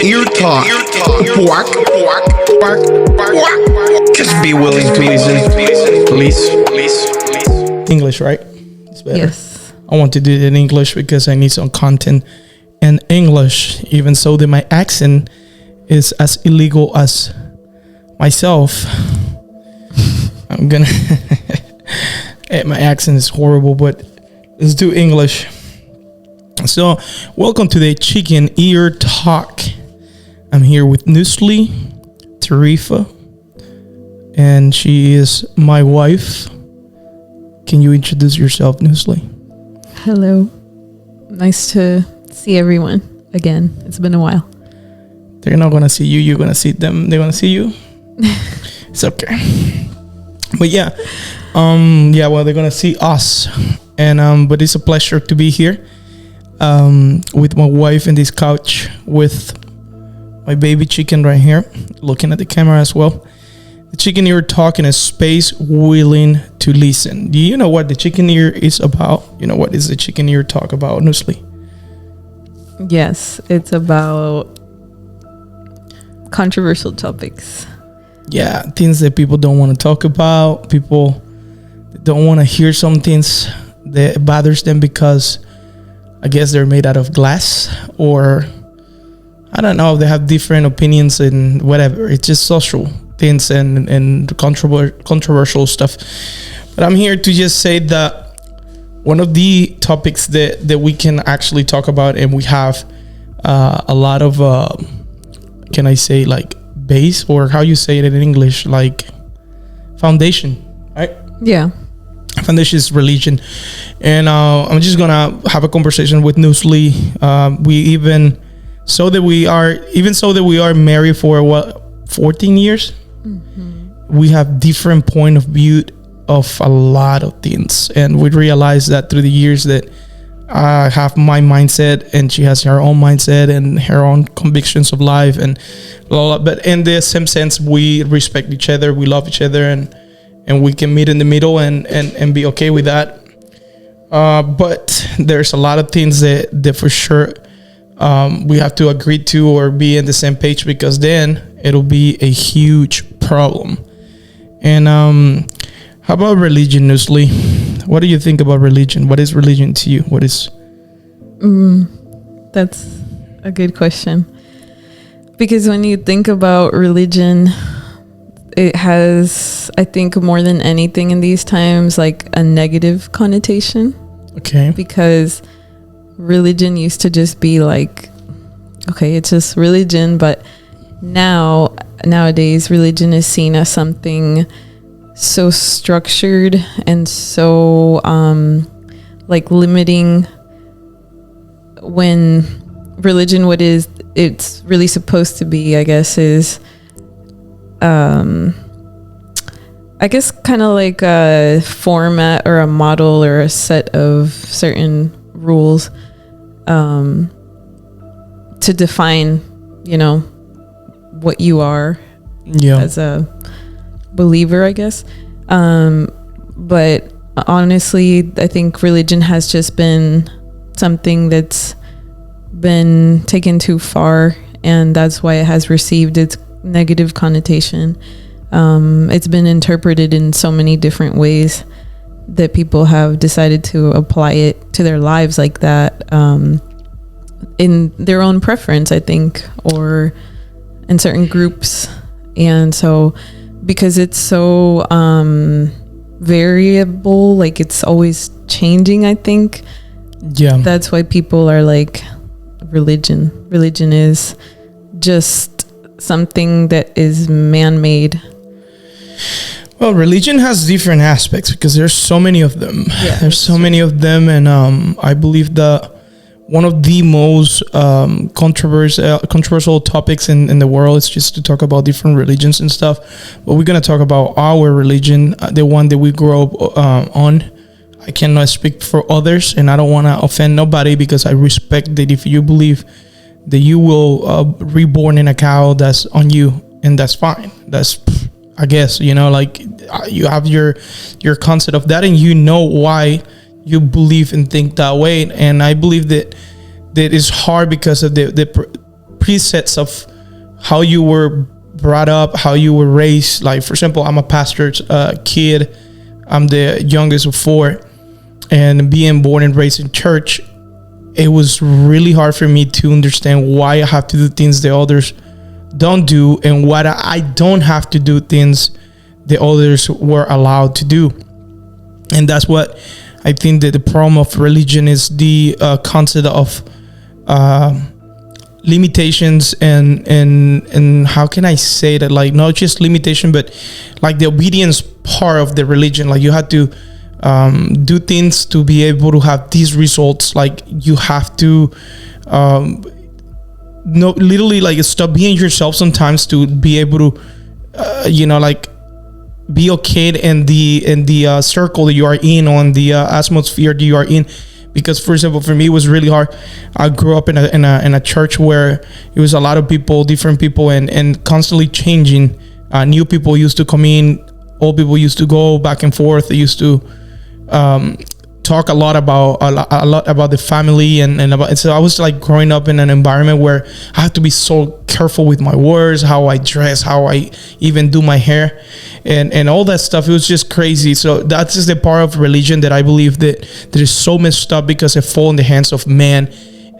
Ear Talk. Quack, quack, quack, quack. Just be willing to listen, please. English, right? It's better. Yes. I want to do it in English because I need some content in English, even so that my accent is as illegal as myself. I'm gonna my accent is horrible, but let's do English. So welcome to the Chicken Ear Talk. I'm here with Nusli Tarifa, and she is my wife. Can you introduce yourself, Nusli? Hello. Nice to see everyone again. It's been a while. They're not gonna see you, you're gonna see them. They're gonna see you. It's okay. But well, they're gonna see us. And but it's a pleasure to be here with my wife in this couch with my baby chicken right here, looking at the camera as well. The Chicken Ear Talk in a space willing to listen. Do you know what the Chicken Ear is about? You know what is the Chicken Ear Talk about, Nusli? Yes, it's about controversial topics. Yeah, things that people don't want to talk about. People don't want to hear some things that bothers them because I guess they're made out of glass, or I don't know, they have different opinions and whatever. It's just social things and controversial stuff. But I'm here to just say that one of the topics that we can actually talk about, and we have a lot of can I say like base, or how you say it in English, like foundation, right? Yeah. Foundation is religion. And I'm just gonna have a conversation with Nusli. Even so that we are married for 14 years. Mm-hmm. We have different point of view of a lot of things, and we realize that through the years that I have my mindset and she has her own mindset and her own convictions of life and blah, blah, blah. But in the same sense, we respect each other, we love each other, and we can meet in the middle and be okay with that. But there's a lot of things that for sure we have to agree to or be in the same page, because then it'll be a huge problem. And how about religion, Nusli? What do you think about religion? What is religion to you? What is? That's a good question. Because when you think about religion, it has, I think, more than anything in these times, like a negative connotation. Okay. Because religion used to just be like, okay, it's just religion. But nowadays, religion is seen as something so structured and so like limiting, when religion, what is it's really supposed to be, I guess, is I guess kind of like a format or a model or a set of certain rules to define, what you are as a believer, I guess. But honestly, I think religion has just been something that's been taken too far, and that's why it has received its negative connotation. It's been interpreted in so many different ways that people have decided to apply it to their lives like that, in their own preference, I think, or in certain groups. And so because it's so variable, like it's always changing, I think. Yeah. That's why people are like, religion is just something that is man-made. Well, religion has different aspects because there's so many of them. Yeah, there's so many of them, and I believe that one of the most controversial topics in the world is just to talk about different religions and stuff. But we're going to talk about our religion, the one that we grew up on. I cannot speak for others, and I don't want to offend nobody, because I respect that if you believe that you will reborn in a cow, that's on you, and that's fine. That's, I guess, like you have your concept of that, and you know why you believe and think that way. And I believe that it's hard because of the presets of how you were brought up, how you were raised. Like, for example, I'm a pastor's kid. I'm the youngest of 4, and being born and raised in church, it was really hard for me to understand why I have to do things that others don't do, and why I don't have to do things that others were allowed to do. And that's what I think that the problem of religion is, the concept of limitations and how can I say that, like, not just limitation, but like the obedience part of the religion. Like, you have to do things to be able to have these results. Like, you have to literally, like, stop being yourself sometimes to be able to like, be okay in the circle that you are in, on the atmosphere that you are in. Because, for example, for me, it was really hard. I grew up in a church where it was a lot of people, different people, and constantly changing. New people used to come in, old people used to go back and forth. They used to talk a lot about the family and so I was like growing up in an environment where I had to be so careful with my words, how I dress, how I even do my hair, and all that stuff. It was just crazy. So that's just the part of religion that I believe that is so messed up, because it falls in the hands of man,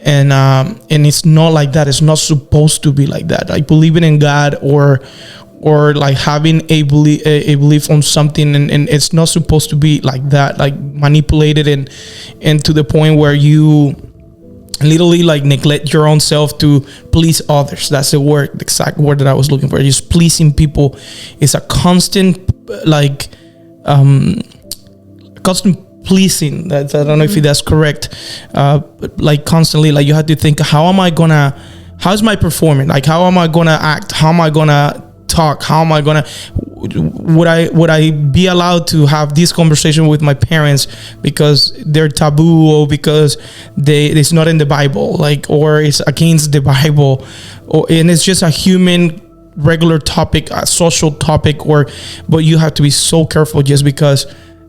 and it's not like that. It's not supposed to be like that. Like, believing in God or like having a belief on something, and it's not supposed to be like that, like manipulated and to the point where you literally like neglect your own self to please others. That's the word, the exact word that I was looking for. Just pleasing people is a constant, like constant pleasing. I don't know if that's correct. Like, constantly, like, you have to think, how's my performance? Like, how am I gonna act? How am I gonna talk? How am I gonna, would I be allowed to have this conversation with my parents because they're taboo, or because it's not in the Bible, like, or it's against the Bible, and it's just a human regular topic, a social topic, but you have to be so careful just because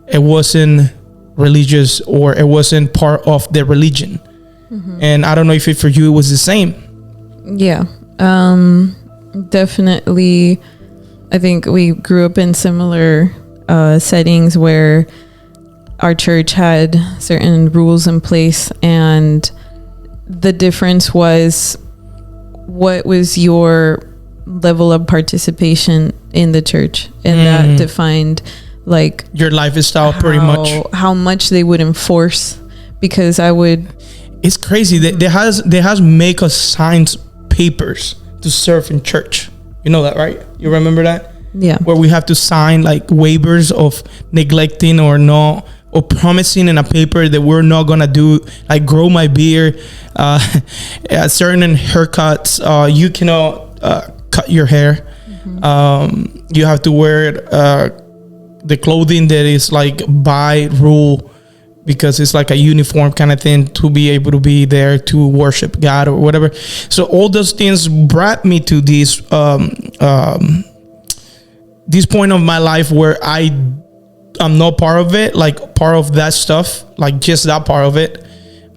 it wasn't religious or it wasn't part of the religion. Mm-hmm. And I don't know if for you it was the same. Yeah. Definitely, I think we grew up in similar settings where our church had certain rules in place, and the difference was what was your level of participation in the church, and that defined like your lifestyle pretty much, how much they would enforce. Because it's crazy that they has make us sign papers to serve in church. You know that, right? You remember that? Yeah. Where we have to sign like waivers of neglecting or promising in a paper that we're not gonna do, like grow my beard, certain haircuts. You cannot cut your hair. Mm-hmm. You have to wear the clothing that is like by rule, because it's like a uniform kind of thing to be able to be there to worship God or whatever. So all those things brought me to this point of my life where I'm not part of it, like part of that stuff, like just that part of it.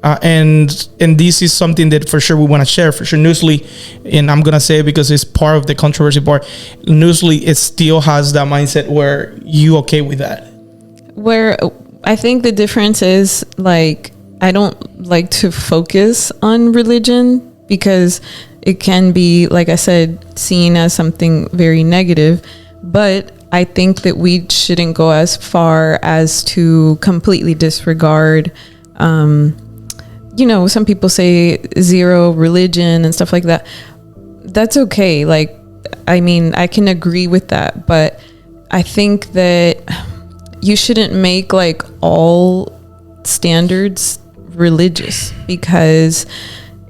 And this is something that for sure we want to share. For sure, Newsly, and I'm gonna say it because it's part of the controversy part. Newsly, it still has that mindset where you okay with that. Where I think the difference is, like, I don't like to focus on religion because it can be, like I said, seen as something very negative. But I think that we shouldn't go as far as to completely disregard, some people say zero religion and stuff like that. That's okay. Like, I mean, I can agree with that, but I think that you shouldn't make like all standards religious, because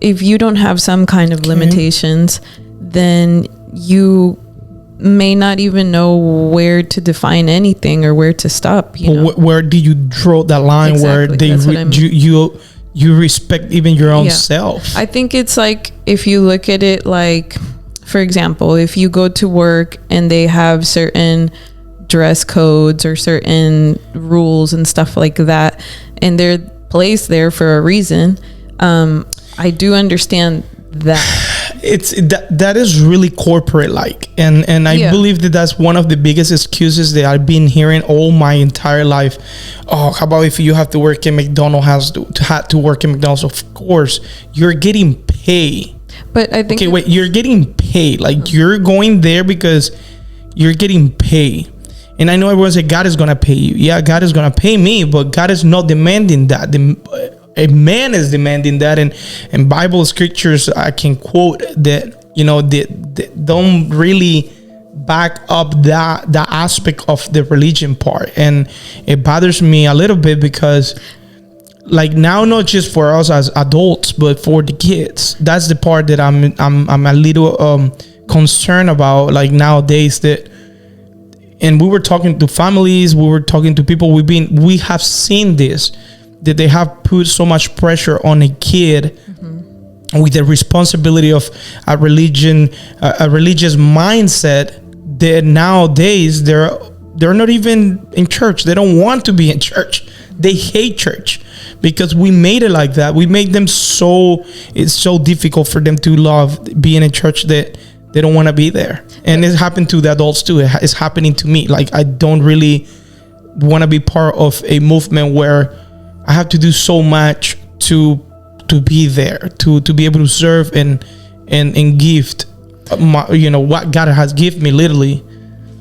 if you don't have some kind of limitations, then you may not even know where to define anything or where to stop. Where do you draw that line? Exactly. Where you respect even your own self? I think it's like, if you look at it like, for example, if you go to work and they have certain dress codes or certain rules and stuff like that, and they're placed there for a reason, I do understand that. it's that is really corporate like, and I Yeah. believe that that's one of the biggest excuses that I've been hearing all my entire life. Oh, how about if you have to work in McDonald's, had to work in McDonald's? Of course, you're getting paid. But I think Okay, wait, you're getting paid. Like, you're going there because you're getting paid. And I know everyone say God is gonna pay you. Yeah, God is gonna pay me, but God is not demanding that. A man is demanding that, and Bible scriptures I can quote that, you know, that don't really back up that aspect of the religion part, and it bothers me a little bit because, like, now not just for us as adults, but for the kids. That's the part that I'm a little concerned about. Like, nowadays, that, and we were talking to families, we were talking to people. We have seen this, that they have put so much pressure on a kid with the responsibility of a religious mindset, that nowadays they're not even in church. They don't want to be in church. They hate church because we made it like that. We made them it's so difficult for them to love being in church that they don't want to be there. And it happened to the adults too. It's happening to me. Like, I don't really want to be part of a movement where I have to do so much to be there, to be able to serve and gift what God has given me, literally.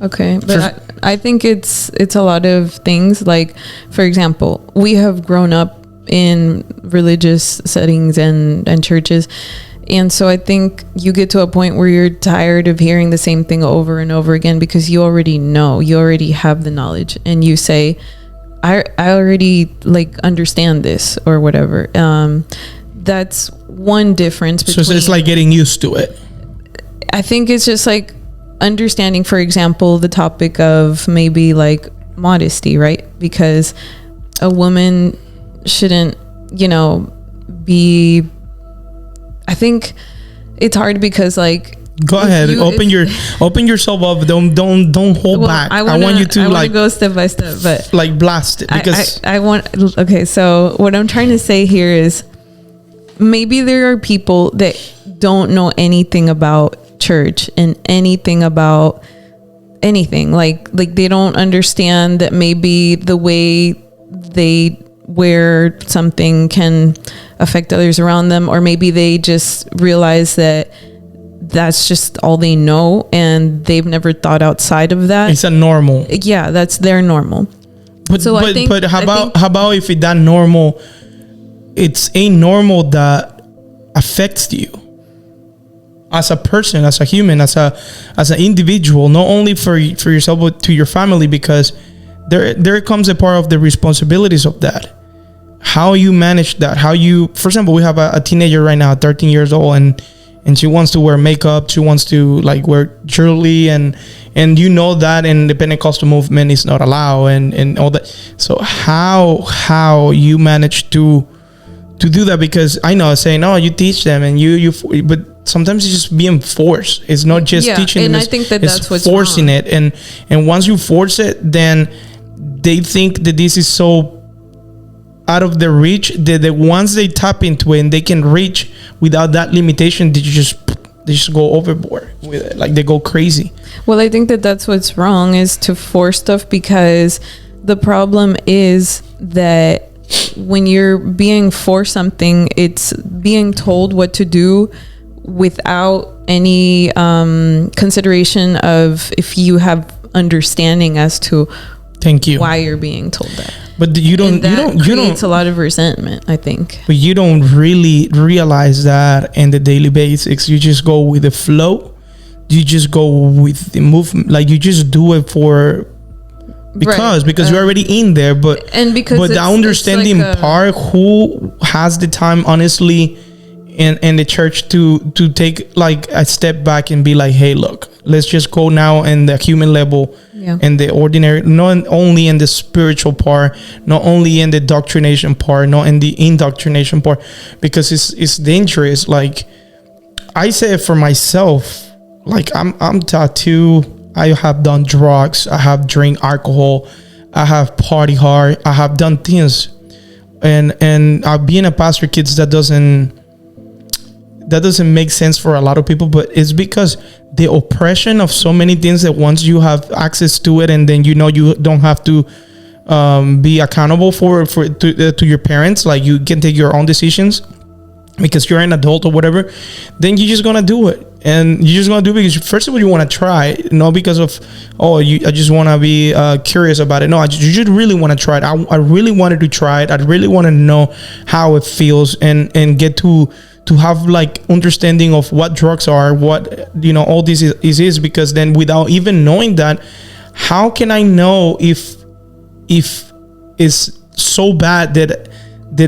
Okay, but I think it's a lot of things. Like, for example, we have grown up in religious settings and churches, and so I think you get to a point where you're tired of hearing the same thing over and over again, because you already know, you already have the knowledge, and you say, I already understand this or whatever. That's one difference between, So it's like getting used to it. I think it's just like understanding, for example, the topic of maybe modesty, right? Because a woman shouldn't, be, I think it's hard because go ahead, open yourself up. Don't hold back. I want you to go step by step, but blast it, because I want. Okay, so what I'm trying to say here is, maybe there are people that don't know anything about church and anything about anything. Like they don't understand that maybe the way they wear something can affect others around them, or maybe they just realize that that's just all they know and they've never thought outside of that. It's a normal. Yeah, that's their normal. But how about if it's that normal, it's a normal that affects you as a person, as a human, as an individual, not only for yourself but to your family, because there comes a part of the responsibilities of that. How you manage that, for example, we have a teenager right now, 13 years old, and she wants to wear makeup, she wants to wear jewelry, and that in the Pentecostal movement is not allowed, and all that. So how you manage to do that? Because I know saying, no, you teach them and you but sometimes it's just being forced. It's not just teaching them. And I think that's what's forcing wrong. it, and once you force it, then they think that this is so out of their reach, that once they tap into it and they can reach without that limitation, they just go overboard with it. They go crazy. Well, I think that's what's wrong, is to force stuff, because the problem is that when you're being forced something, it's being told what to do without any consideration of if you have understanding as to thank you why you're being told that. But you don't creates a lot of resentment, I think. But you don't really realize that in the daily basics. You just go with the flow. You just go with the movement. You just do it because you're already in there. But the understanding part, who has the time, honestly, in the church to take a step back and be like, hey, look, let's just go now in the human level. Yeah. And the ordinary, not only in the spiritual part, not only in the doctrination part, not in the indoctrination part, because it's dangerous. I say it for myself, I'm tattooed, I have done drugs, I have drank alcohol, I have party hard, I have done things, and being a pastor, kids, that that doesn't make sense for a lot of people, but it's because the oppression of so many things that once you have access to it, and then you don't have to be accountable to your parents, like you can take your own decisions because you're an adult or whatever, then you're just gonna do it. And you're just gonna do it because first of all you want to try, not because of I just want to be curious about it. No, you just really want to try it. I really wanted to try it. I really want to know how it feels and get to have like understanding of what drugs are, what all this is because then without even knowing that, how can I know if it's so bad that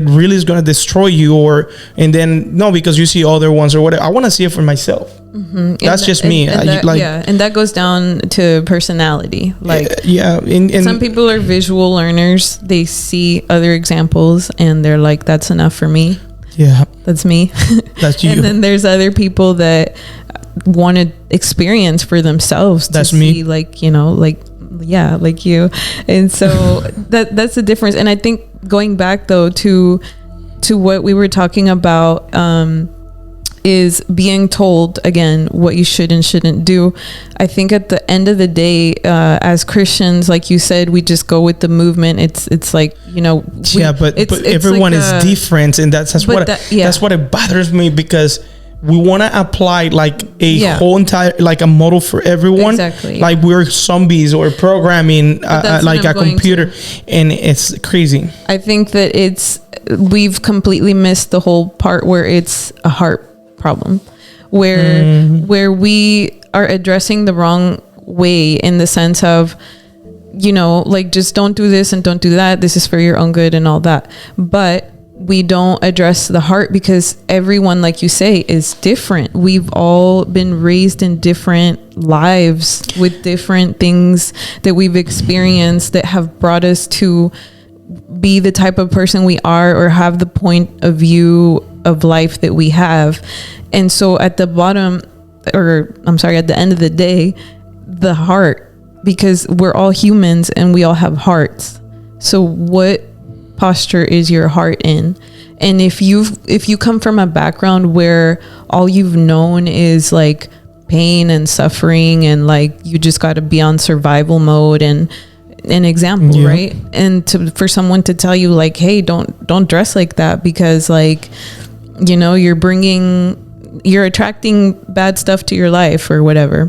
really is going to destroy you, and then no, because you see other ones or whatever. I want to see it for myself. Mm-hmm. That's just me. And that goes down to personality. Like, and some people are visual learners. They see other examples and they're like, "That's enough for me." Yeah, that's me. That's you. And then there's other people that want to experience for themselves. That's to me. See, like like you. And so that's the difference. And I think going back though to what we were talking about, is being told again what you should and shouldn't do. I think at the end of the day, as Christians, like you said, we just go with the movement. It's like, but everyone is different, and that's what it bothers me, because we want to apply like a whole entire, like a model for everyone. Exactly. Like we're zombies or programming like a computer, and it's crazy. I think that we've completely missed the whole part where it's a heart problem, where we are addressing the wrong way, in the sense of, like, just don't do this and don't do that. This is for your own good and all that. But we don't address the heart, because everyone, like you say, is different. We've all been raised in different lives with different things that we've experienced that have brought us to be the type of person we are, or have the point of view of life that we have. And so at the end of the day, the heart, because we're all humans and we all have hearts. So what posture is your heart in? And if you come from a background where all you've known is like pain and suffering, and like you just got to be on survival mode, and an example, right? And for someone to tell you like, hey, don't dress like that, because like, you're attracting bad stuff to your life or whatever,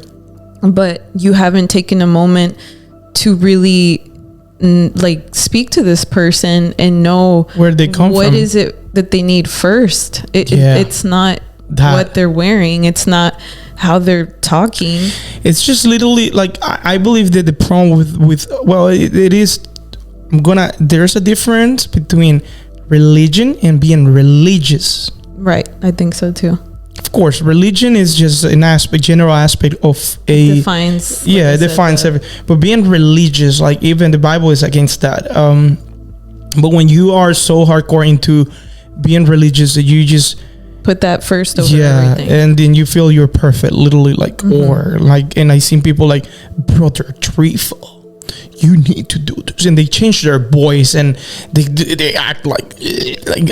but you haven't taken a moment to really like speak to this person and know where they come from. What is it that they need first? It's not what they're wearing. It's not how they're talking. It's just literally like, I believe that the problem with it is, there's a difference between religion and being religious. Right. I think so too. Of course, religion is just an general aspect of it defines everything. But being religious, like even the Bible is against that. But when you are so hardcore into being religious that you just put that first over everything, and then you feel you're perfect, literally, like, or like, and I seen people like, Brother Trifle, you need to do this, and they change their voice and they act like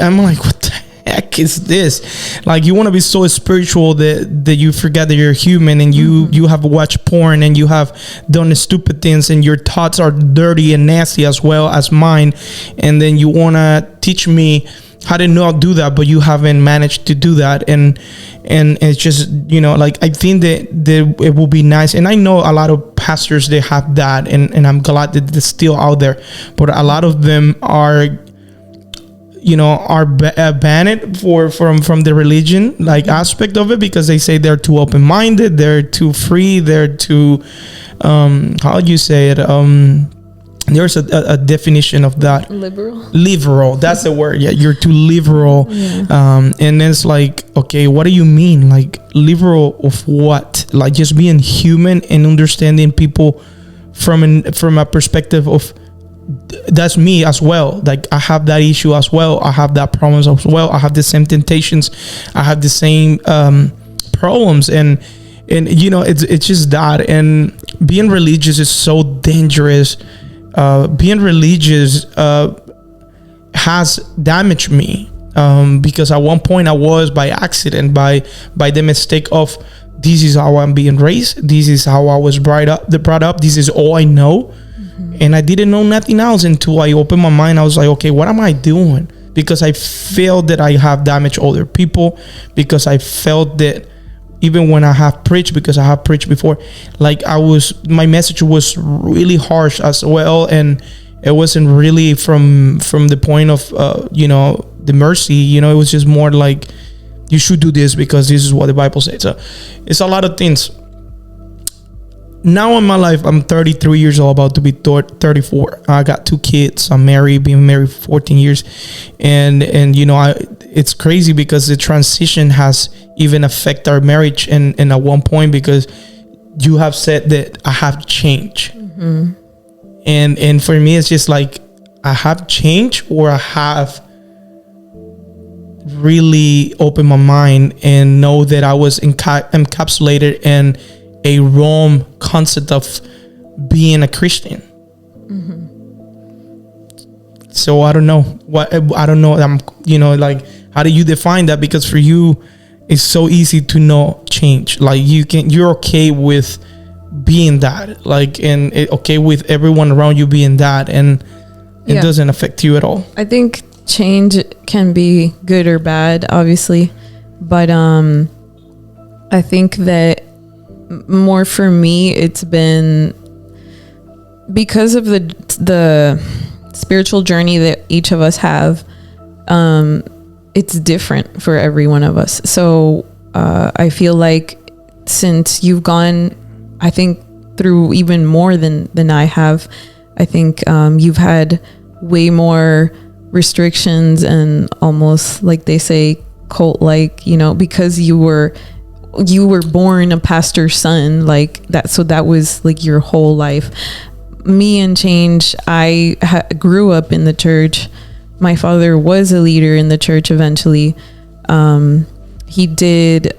I'm like, what the heck is this? Like, you want to be so spiritual that you forget that you're human, and you have watched porn, and you have done stupid things, and your thoughts are dirty and nasty as well as mine, and then you want to teach me how to not do that, but you haven't managed to do that, and it's just, like, I think that it will be nice, and I know a lot of pastors, they have that, and I'm glad that it's still out there, but a lot of them are banned from the religion, like, aspect of it, because they say they're too open-minded, they're too free, they're too how do you say it, there's a definition of that. Liberal, that's the word. Yeah, you're too liberal. And it's like, okay, what do you mean? Like, liberal of what? Like, just being human and understanding people from a perspective of, that's me as well. Like, I have that issue as well. I have that problems as well. I have the same temptations. I have the same problems, and it's just that. And being religious is so dangerous. Being religious has damaged me, because at one point I was by accident, by the mistake of, this is how I'm being raised, this is how I was brought up, this is all I know. And I didn't know nothing else until I opened my mind. I was like, okay, what am I doing? Because I felt that I have damaged other people, because I felt that even when I have preached, because I have preached before, like my message was really harsh as well, and it wasn't really from the point of the mercy. It was just more like, you should do this because this is what the Bible says. So it's a lot of things. Now in my life, I'm 33 years old, about to be 34. I got 2 kids. I'm married, been married for 14 years. And it's crazy because the transition has even affected our marriage and at one point, because you have said that I have changed. Mm-hmm. And for me, it's just like, I have changed, or I have really opened my mind and know that I was encapsulated in a wrong concept of being a Christian. Mm-hmm. So I don't know. Like, how do you define that? Because for you, it's so easy to not change. Like, you're okay with being that, like, and okay with everyone around you being that, and it doesn't affect you at all. I think change can be good or bad, obviously, but I think that more for me, it's been because of the spiritual journey that each of us have. It's different for every one of us. So I feel like since you've gone, I think, through even more than I have, I think you've had way more restrictions and almost, like they say, cult-like, because you were born a pastor's son, like that. So that was like your whole life. Me and change, I grew up in the church. My father was a leader in the church eventually. He did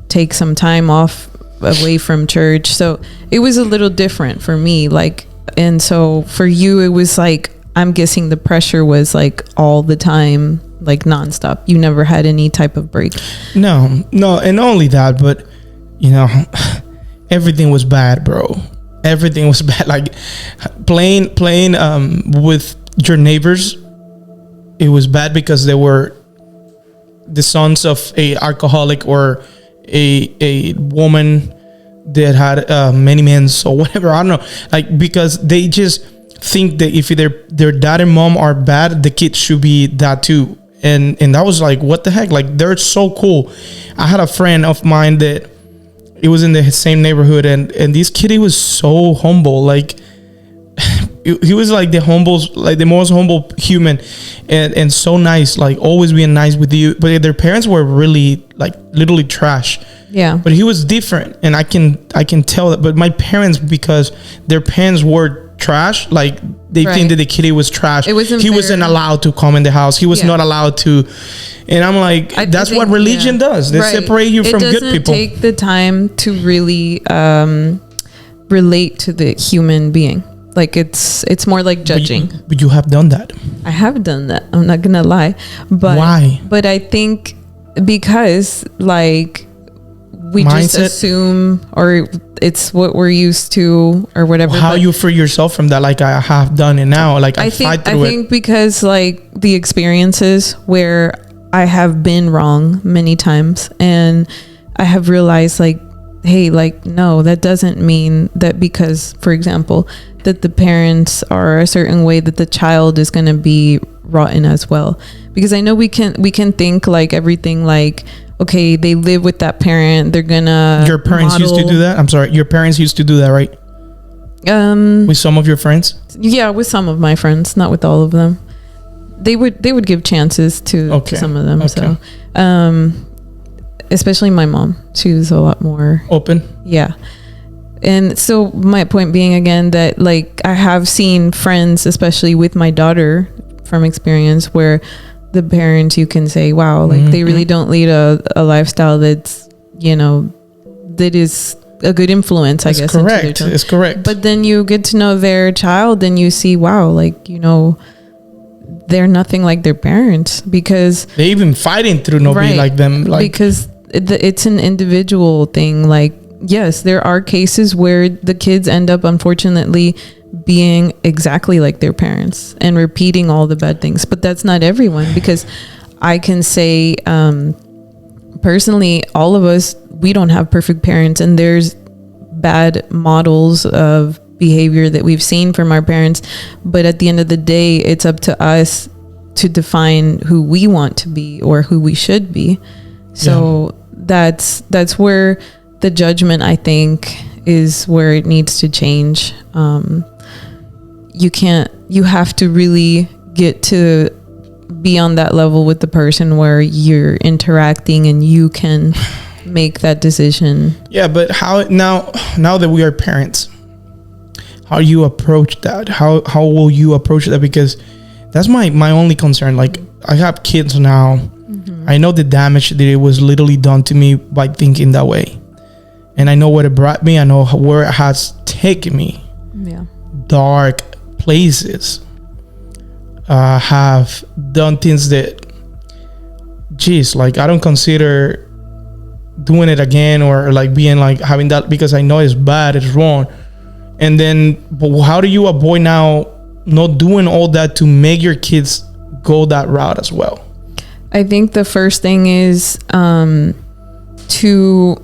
take some time off away from church. So it was a little different for me. Like, and so for you, it was like, I'm guessing the pressure was like all the time, like nonstop. You never had any type of break. No. And not only that, but everything was bad, bro. Everything was bad. Like playing with your neighbors, it was bad because they were the sons of a alcoholic or a woman that had many men or whatever. I don't know. Like, because they just think that if their dad and mom are bad, the kid should be that too. And that was like, what the heck? Like, they're so cool. I had a friend of mine that it was in the same neighborhood, and this kid, he was so humble. Like, he was like the most humble human, and so nice, like always being nice with you. But their parents were really like literally trash. Yeah. But he was different, and I can tell that. But my parents, because their parents were trash, like they think that the kid was trash. He wasn't allowed to come in the house. He was not allowed to. And I'm like, that's what religion does. They separate you from good people. It doesn't take the time to really relate to the human being. Like it's more like judging. But you have done that. I have done that. I'm not gonna lie. But why? But I think because like we just assume, or it's what we're used to or whatever. How you free yourself from that? Like I have done it now. Like I think because like the experiences where I have been wrong many times, and I have realized like, hey, like, no, that doesn't mean that because, for example, that the parents are a certain way that the child is going to be rotten as well. Because I know we can think like everything, like, okay, they live with that parent, they're gonna Your parents used to do that? I'm sorry, your parents used to do that, right? With some of your friends? Yeah, with some of my friends, not with all of them. They would give chances to some of them. Okay. So especially my mom, she was a lot more open. Yeah. And so my point being again that like I have seen friends, especially with my daughter from experience, where the parents, you can say, wow, like they really don't lead a lifestyle that's, that is a good influence, I guess. Correct. It's correct. But then you get to know their child and you see, wow, like, they're nothing like their parents, because they even fighting through nobody Right. like them. Like, because it's an individual thing. Like, yes, there are cases where the kids end up, unfortunately, being exactly like their parents and repeating all the bad things. But that's not everyone, because I can say, personally, all of us, we don't have perfect parents, and there's bad models of behavior that we've seen from our parents. But at the end of the day, it's up to us to define who we want to be or who we should be. So that's where the judgment, I think, is where it needs to change. You have to really get to be on that level with the person where you're interacting and you can make that decision. yeah, but how now that we are parents, how you approach that? How will you approach that? Because that's my only concern. Like, I have kids now. I know the damage that it was literally done to me by thinking that way, and I know what it brought me. I know where it has taken me. Yeah. Dark places. Have done things that, geez, like, I don't consider doing it again, or like being like having that, because I know it's bad, it's wrong. And then, but how do you avoid now not doing all that to make your kids go that route as well? I think the first thing is to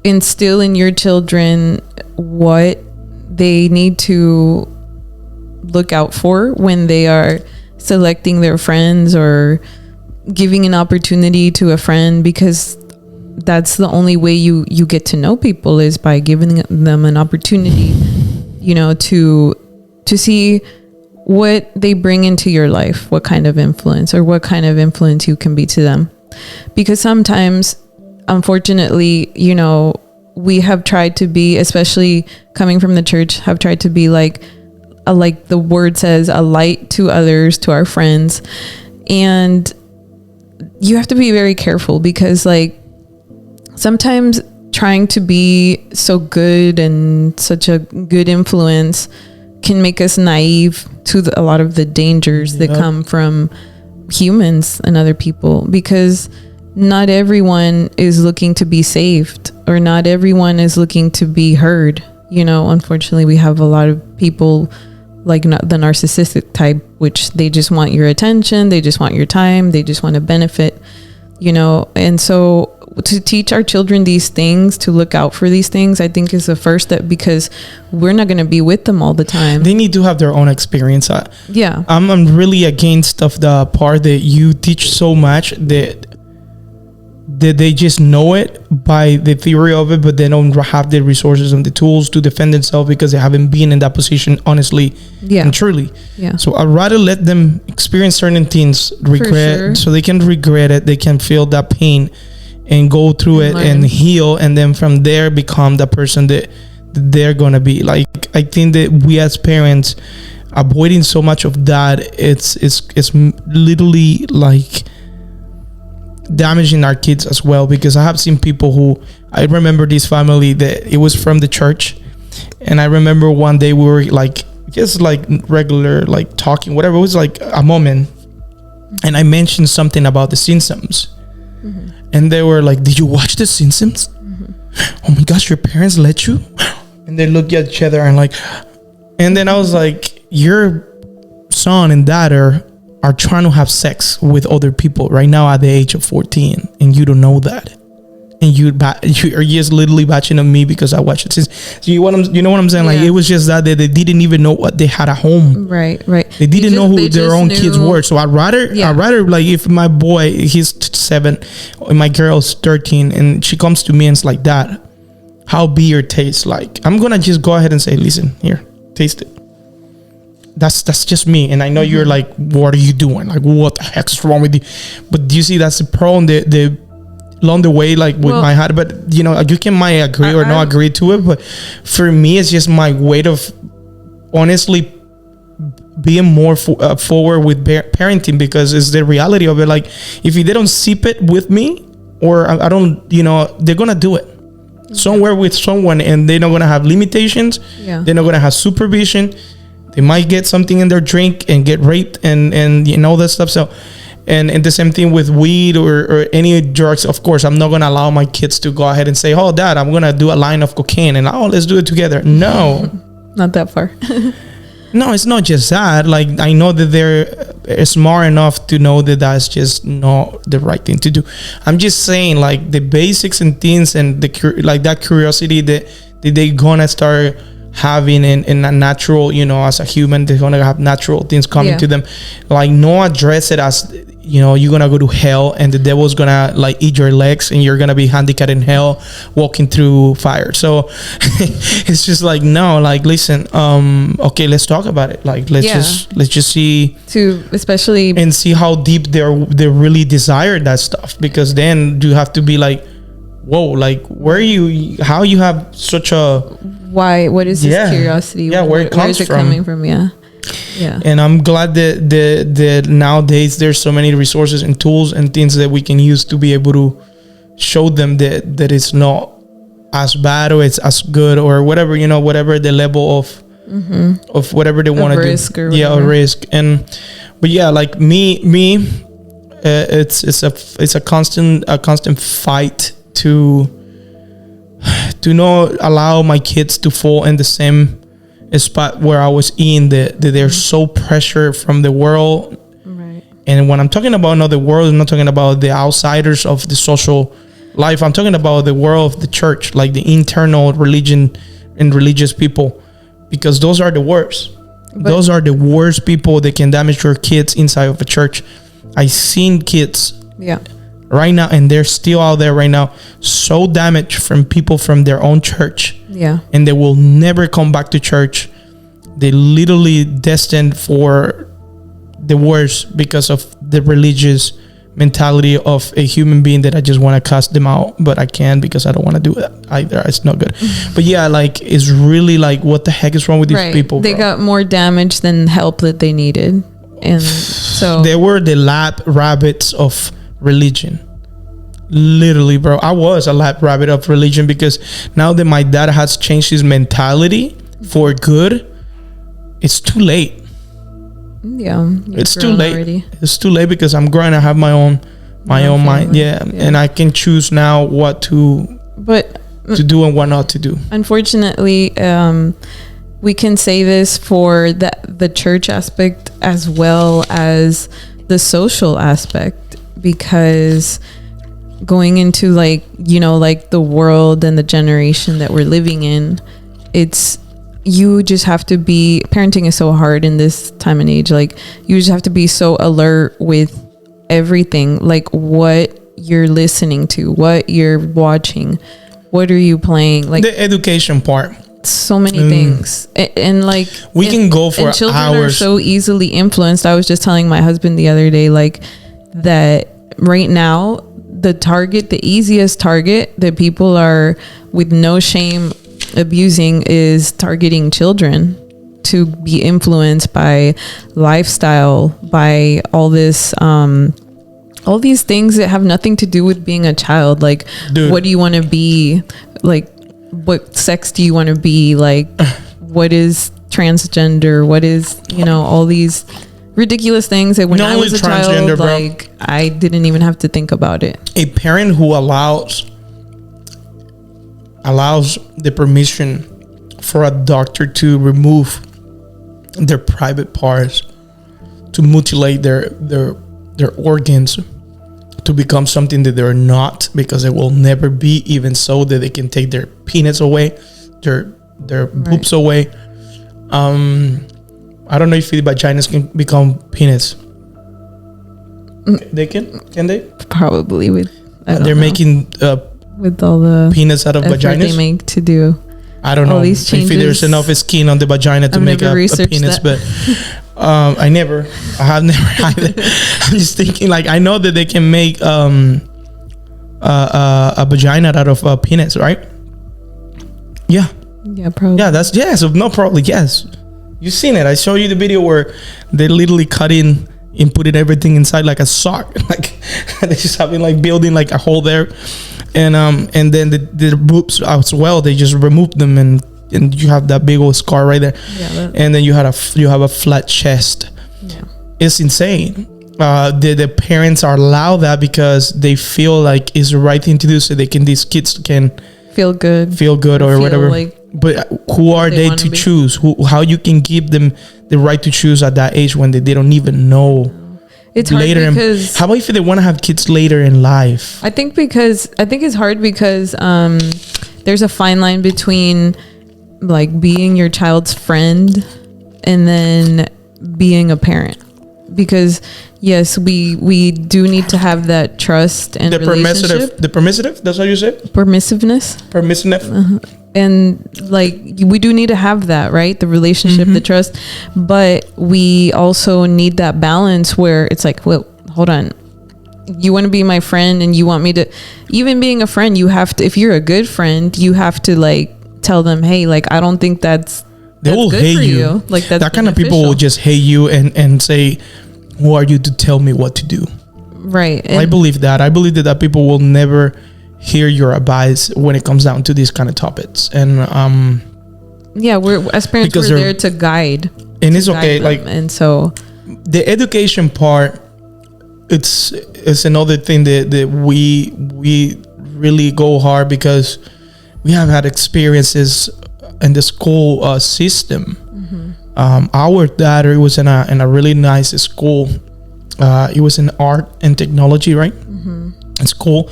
instill in your children what they need to look out for when they are selecting their friends or giving an opportunity to a friend, because that's the only way you get to know people, is by giving them an opportunity, to see what they bring into your life, what kind of influence you can be to them. Because sometimes, unfortunately, we have tried to be, especially coming from the church, have tried to be like the word says, a light to others, to our friends. And you have to be very careful, because like sometimes trying to be so good and such a good influence can make us naive to a lot of the dangers that come from humans and other people, because not everyone is looking to be saved, or not everyone is looking to be heard. Unfortunately, we have a lot of people like the narcissistic type, which they just want your attention, they just want your time, they just want to benefit, and so to teach our children these things, to look out for these things, I think is the first step, because we're not going to be with them all the time. They need to have their own experience. I'm really against of the part that you teach so much that they just know it by the theory of it, but they don't have the resources and the tools to defend themselves, because they haven't been in that position, honestly and truly. Yeah. So I'd rather let them experience certain things, regret, so they can regret it, they can feel that pain and go through it and heal, and then from there become the person that they're gonna be. Like, I think that we as parents avoiding so much of that, it's literally like damaging our kids as well. Because I have seen people who, I remember this family that it was from the church, and I remember one day we were like just like regular, like talking, whatever, it was like a moment, and I mentioned something about the Simpsons. And they were like, "Did you watch the Simpsons? Oh my gosh, your parents let you?" And they look at each other and like, and then I was like, "Your son and daughter are trying to have sex with other people right now at the age of 14, and you don't know that, and you are just literally batching on me because I watched it." So you know what I'm saying? Like, it was just that they didn't even know what they had at home. Right. They didn't know who their own kids were. So I'd rather like, if my boy, he's 7 and my girl's 13, and she comes to me and it's like, "Dad, how be your taste like?" I'm gonna just go ahead and say, "Listen, here, taste it." That's just me. And I know you're like, "What are you doing? Like, what the heck's wrong with you?" But do you see, that's the problem that along the way, like with my heart. But you might agree or not agree to it, but for me, it's just my way of honestly being more forward with parenting, because it's the reality of it. Like, if they don't sip it with me, or I don't, they're gonna do it somewhere with someone, and they're not gonna have limitations. They're not gonna have supervision. They might get something in their drink and get raped and you know that stuff. So, and the same thing with weed or any drugs. Of course, I'm not going to allow my kids to go ahead and say, oh, Dad, I'm going to do a line of cocaine and let's do it together. No. Not that far. No, it's not just that. Like, I know that they're smart enough to know that that's just not the right thing to do. I'm just saying, like, the basics and things and like that curiosity that they're gonna start having in a natural, you know, as a human, they're gonna have natural things coming to them. Like, no address it as, you know, you're gonna go to hell and the devil's gonna like eat your legs and you're gonna be handicapped in hell walking through fire. So it's just like, no, like, listen, okay, let's talk about it. Like, let's just see, to especially and see how deep they really desire that stuff, because then you have to be like, whoa, like, how you have such a what is this curiosity? Where it comes from? Coming from? And I'm glad that nowadays there's so many resources and tools and things that we can use to be able to show them that it's not as bad or it's as good or whatever, you know, whatever the level of whatever they want to do. Or risk. But like me, it's a constant fight to not allow my kids to fall in the same spot where I was in, that they're so pressured from the world. Right. And when I'm talking about another world, I'm not talking about the outsiders of the social life. I'm talking about the world of the church, like the internal religion and religious people, because those are the worst. Those are the worst people that can damage your kids inside of a church. I've seen kids right now, and they're still out there right now, so damaged from people from their own church. And they will never come back to church. They literally destined for the worst because of the religious mentality of a human being that I just want to cast them out, but I can't because I don't want to do it either. It's not good. But like, it's really like, what the heck is wrong with these people, They got more damage than help that they needed. And so they were the lab rabbits of religion. Literally, bro. I was a lab rabbit of religion, because now that my dad has changed his mentality for good, it's too late. It's too late already. It's too late, because I'm growing to have my own mind. And I can choose now what to do and what not to do. Unfortunately, we can say this for the church aspect as well as the social aspect, because going into like, you know, like the world and the generation that we're living in, you just have to be, parenting is so hard in this time and age. Like, you just have to be so alert with everything, like what you're listening to, what you're watching, what are you playing, like the education part. So many things. And like, we can go for and children hours. Are so easily influenced. I was just telling my husband the other day, like, that right now, the easiest target that people are with no shame abusing is targeting children to be influenced by lifestyle, by all this, all these things that have nothing to do with being a child. Like, what do you want to be? Like, what sex do you want to be? Like, what is transgender? What is, you know, all these ridiculous things that when I was a child, like, I didn't even have to think about it. A parent who allows the permission for a doctor to remove their private parts, to mutilate their organs, to become something that they're not, because it will never be, even so that they can take their penis away, their boobs away. I don't know if the vaginas can become penis. They can they? Probably with. They're making with all the penis out of vaginas they make to do. I don't know if there's enough skin on the vagina to make a penis, but I have never either. I'm just thinking, like, I know that they can make a vagina out of a penis, right? Yeah, probably. So no, probably yes. You've seen it. I showed you the video where they literally cut in and put everything inside like a sock, like they just having like building like a hole there, and then the boobs as well. They just removed them and and you have that big old scar right there, and then you have a flat chest. Yeah. It's insane. The parents are allowed that because they feel like it's the right thing to do, so these kids can feel good or whatever. Like but who are they to choose? How you can give them the right to choose at that age when they don't even know? It's hard because how about if they want to have kids later in life? I think it's hard because there's a fine line between like being your child's friend and then being a parent. Because yes, we do need to have that trust and relationship. The permissive. That's how you say it? Permissiveness. And like we do need to have that, right? The relationship, the trust, but we also need that balance where it's like, well, hold on, you want to be my friend and you want me to, even being a friend, you have to, if you're a good friend, you have to like tell them, hey, like I don't think that's will good hate for you. Like that's that kind of people will just hate you and say, who are you to tell me what to do? Right. I believe that people will never hear your advice when it comes down to these kind of topics. And yeah, we're as parents, we're there to guide, and it's okay them. Like, and so the education part, it's another thing that we really go hard because we have had experiences in the school system. Our daughter was in a really nice school. It was in art and technology, right? It's cool.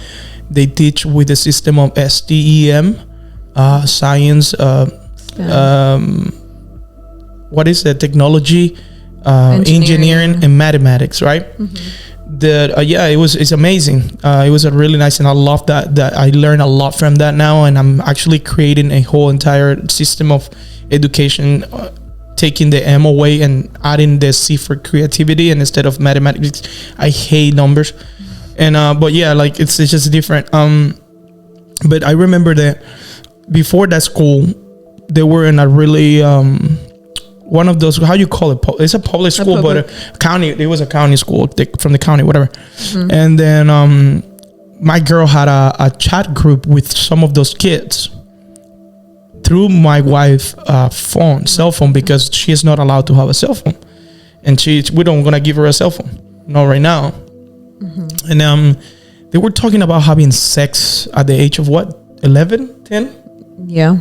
They teach with the system of STEM, science, what is it? Technology, engineering and mathematics, right? It's amazing. It was a really nice, and I love that I learned a lot from that now, and I'm actually creating a whole entire system of education, taking the M away and adding the C for creativity, and instead of mathematics, I hate numbers. And but yeah, like it's just different. But I remember that before that school, they were in a really one of those, how you call it? It's a public school, but a county. It was a county school from the county, whatever. And then my girl had a chat group with some of those kids through my wife's cell phone, because she is not allowed to have a cell phone, and we don't gonna give her a cell phone, not right now. And they were talking about having sex at the age of what, 11, 10? Yeah,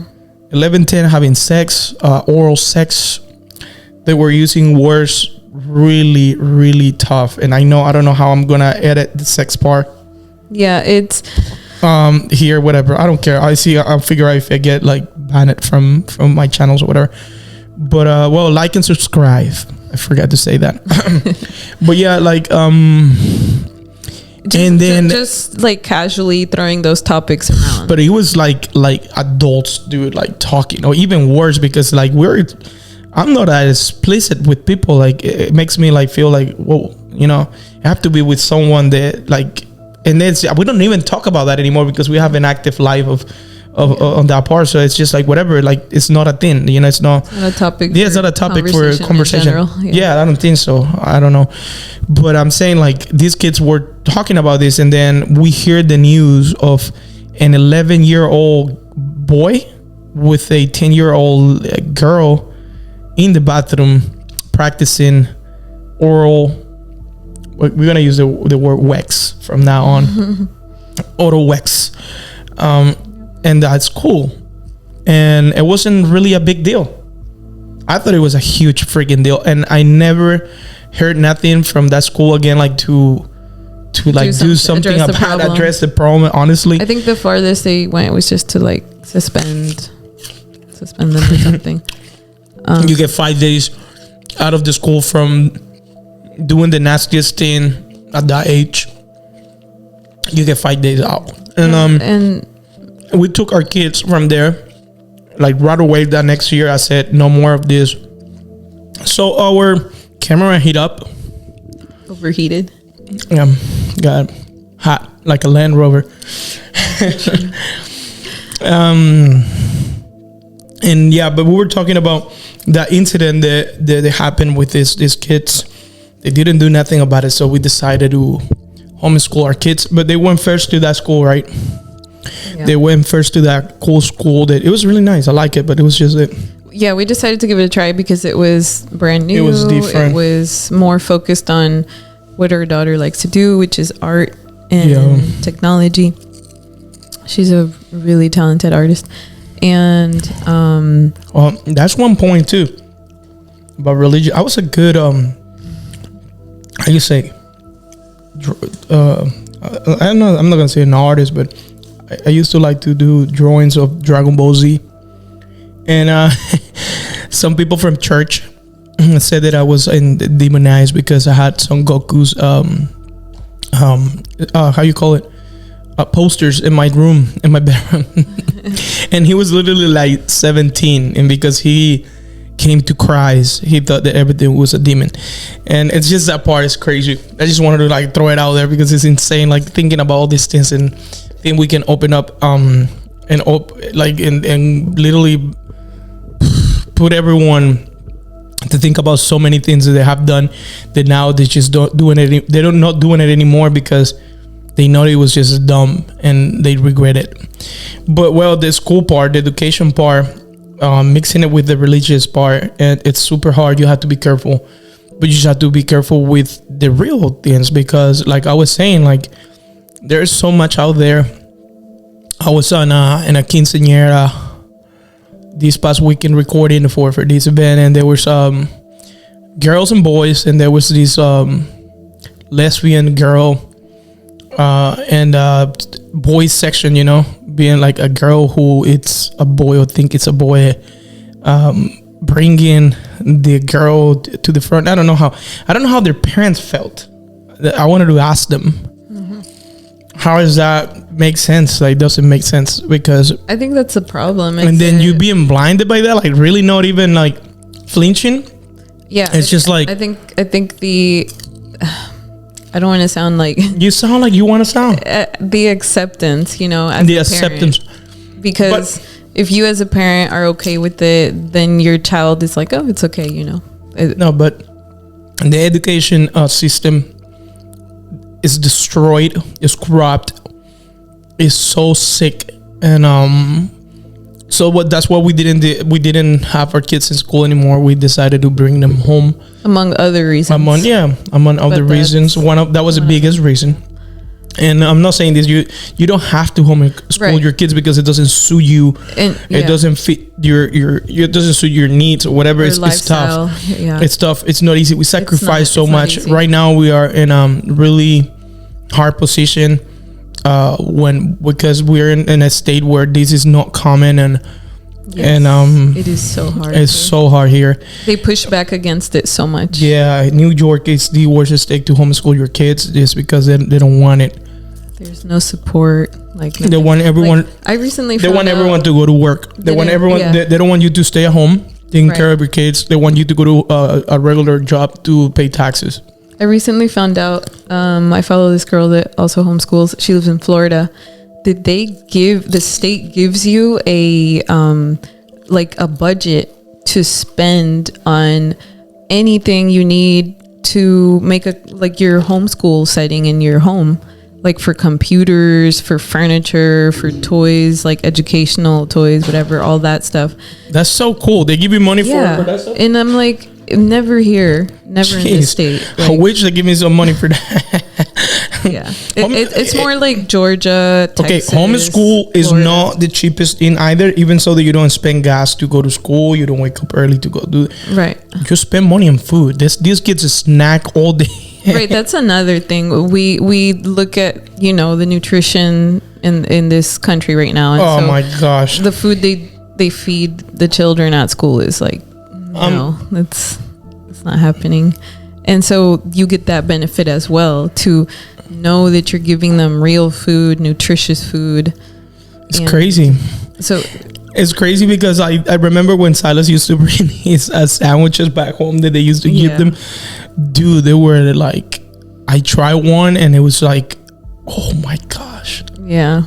11, 10, having sex, oral sex. They were using words really, really tough, and I don't know how I'm gonna edit the sex part. Yeah, it's here, whatever. I don't care. I'll figure out if I get like banned from my channels or whatever. But well, like and subscribe. I forgot to say that. But yeah, like and then just like casually throwing those topics around. But it was like adults do it, like talking, or even worse, because like I'm not that explicit with people. Like it makes me like feel like, whoa, I have to be with someone that like, and then we don't even talk about that anymore because we have an active life of on that part. So it's just like whatever, like it's not a thing, it's not a topic. Yeah, it's not a topic for conversation. Yeah, I don't think so. I don't know, but I'm saying like these kids were talking about this, and then we hear the news of an 11-year-old boy with a 10-year-old girl in the bathroom practicing oral. We're gonna use the word wax from now on. Oral wax. And that's cool. And it wasn't really a big deal. I thought it was a huge freaking deal. And I never heard nothing from that school again, like to like do something about address the problem, honestly. I think the farthest they went was just to like suspend them or something. You get 5 days out of the school from doing the nastiest thing at that age. You get 5 days out. And we took our kids from there, like right away. That next year, I said, no more of this. So our camera overheated. Yeah, got hot like a Land Rover. And yeah, but we were talking about that incident that happened with these kids. They didn't do nothing about it, so we decided to homeschool our kids. But they went first to that school, right? Yeah. They went first to that cool school that it was really nice. I like it, but it was just it. Yeah, we decided to give it a try because it was brand new. It was different. It was more focused on what our daughter likes to do, which is art and technology. She's a really talented artist. And well, that's one point too about religion. I was a good how you say I don't know, I'm not gonna say an artist, but I used to like to do drawings of Dragon Ball Z, and some people from church said that I was demonized because I had some Goku's how you call it, posters in my room, in my bedroom. And he was literally like 17, and because he came to Christ, he thought that everything was a demon. And it's just, that part is crazy. I just wanted to like throw it out there because it's insane, like thinking about all these things, and think we can open up and literally put everyone to think about so many things that they have done that now they just don't doing it. They don't not doing it anymore because they know it was just dumb and they regret it. But well, the school part, the education part, mixing it with the religious part, and it's super hard. You have to be careful, but you just have to be careful with the real things because, like I was saying, like there's so much out there. I was in a quinceañera this past weekend recording for this event, and there was girls and boys, and there was this lesbian girl and boys section, you know, being like a girl who it's a boy or think it's a boy, bringing the girl to the front. I don't know how their parents felt. I wanted to ask them, how does that make sense? Like, does it make sense? Because I think that's a problem. And then you being blinded by that, like really not even like flinching. Yeah, it's just like I think the I don't want to sound like you sound like you want to sound the acceptance, you know, as the a acceptance, because if you as a parent are okay with it, then your child is like, oh, it's okay, you know. No, but the education system is destroyed, is corrupt, is so sick, and so that's what we didn't have our kids in school anymore. We decided to bring them home, among other reasons. Among other reasons. That was the biggest reason. And I'm not saying this, you don't have to homeschool your kids because it doesn't suit you, and it doesn't fit it doesn't suit your needs or whatever. It's tough. Yeah. It's tough. It's not easy. We sacrifice so much. Right now we are in a really hard position because we're in a state where this is not common, and it is so hard. It's so hard here. They push back against it so much. Yeah, New York is the worst state to homeschool your kids just because they don't want it. There's no support. Like they want everyone. Like, I recently. They want everyone to go to work. They want everyone. Yeah. They don't want you to stay at home taking care of your kids. They want you to go to a regular job to pay taxes. I recently found out. I follow this girl that also homeschools. She lives in Florida. Did they give the state gives you a like a budget to spend on anything you need to make your homeschool setting in your home, like for computers, for furniture, for toys, like educational toys, whatever, all that stuff. That's so cool. They give you money for that stuff? And I'm like, never here, never in this state. Like, I wish they give me some money for that. Yeah, it's more like Georgia, Texas, okay, homeschool is Florida. Not the cheapest in either, even so that you don't spend gas to go to school, you don't wake up early to go do it. Right. Just spend money on food. These kids a snack all day. Right, that's another thing. We look at, you know, the nutrition in this country right now. And oh my gosh. The food they feed the children at school is like, no, it's not happening. And so you get that benefit as well, to know that you're giving them real food, nutritious food. It's crazy. So it's crazy because I remember when Silas used to bring his sandwiches back home that they used to give them. Dude, they were like, I tried one and it was like, oh my gosh. Yeah.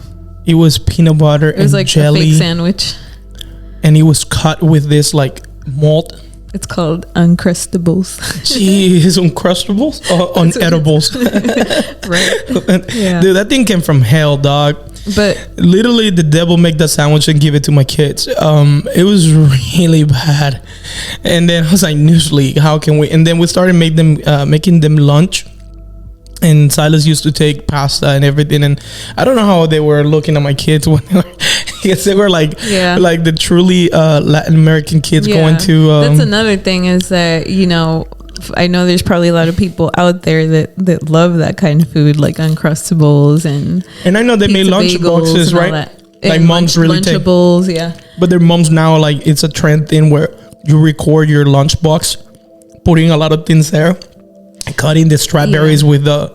It was peanut butter and like jelly. A fake sandwich. And it was cut with this like malt. It's called Uncrustables. Jeez, Uncrustables? Unedibles. Right. Yeah. Dude, that thing came from hell, dog. But literally, the devil make the sandwich and give it to my kids. It was really bad. And then I was like, Newsly, how can we? And then we started making them lunch. And Silas used to take pasta and everything. And I don't know how they were looking at my kids when they were, because they were like the truly Latin American kids going to. That's another thing is that, you know, I know there's probably a lot of people out there that love that kind of food, like Uncrustables and I know they made lunch boxes, right? Like moms really take Lunchables, yeah. But their moms now, like, it's a trend thing where you record your lunchbox, putting a lot of things there, cutting the strawberries with the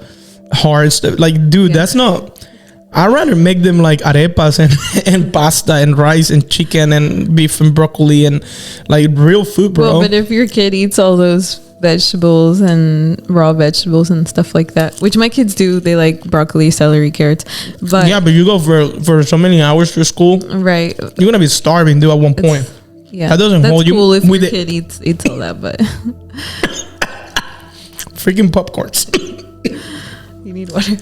hearts. Like, dude, that's not. I'd rather make them like arepas and pasta and rice and chicken and beef and broccoli and like real food, bro. Well, but if your kid eats all those vegetables and raw vegetables and stuff like that, which my kids do, they like broccoli, celery, carrots. But yeah, but you go for so many hours to school, right? You're gonna be starving, dude. At one point, yeah, that doesn't that's hold cool you. If your kid eats all that, but freaking popcorns. You need water.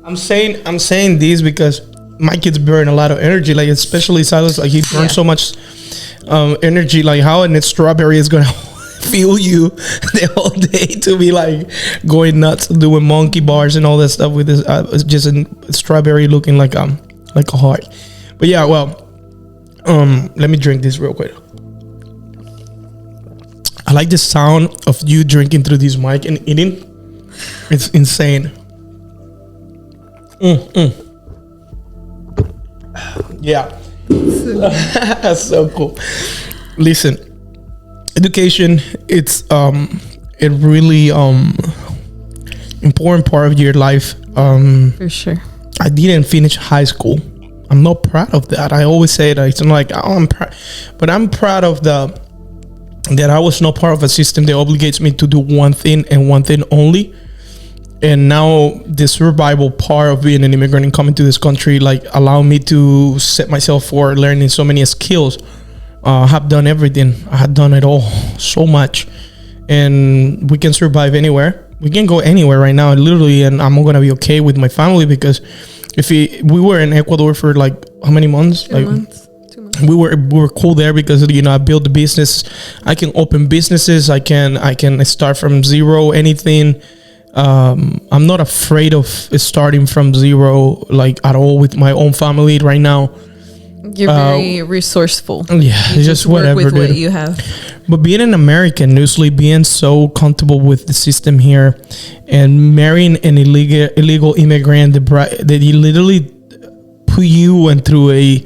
I'm saying these because my kids burn a lot of energy, like especially Silas, like he burns so much energy. Like how a strawberry is gonna fuel you the whole day to be like going nuts, doing monkey bars and all that stuff with this just a strawberry looking like a heart. But yeah, well, let me drink this real quick. I like the sound of you drinking through this mic and eating. It's insane. Yeah. That's so cool. Listen, education, it's a really important part of your life. For sure. I didn't finish high school. I'm not proud of that. I always say that. It's not like, oh, I'm proud, but I'm proud of that I was not part of a system that obligates me to do one thing and one thing only. And now the survival part of being an immigrant and coming to this country, like, allow me to set myself for learning so many skills. I have done everything. I had done it all, so much. And we can survive anywhere. We can go anywhere right now, literally. And I'm going to be okay with my family, because if we were in Ecuador for like how many months? 2 months. We were cool there because, you know, I built the business. I can open businesses. I can start from zero, anything. I'm not afraid of starting from zero, like, at all, with my own family right now. You're very resourceful. Yeah, you just whatever, work with dude. what you have. But being an American, usually being so comfortable with the system here, and marrying an illegal immigrant, that he literally put you and through a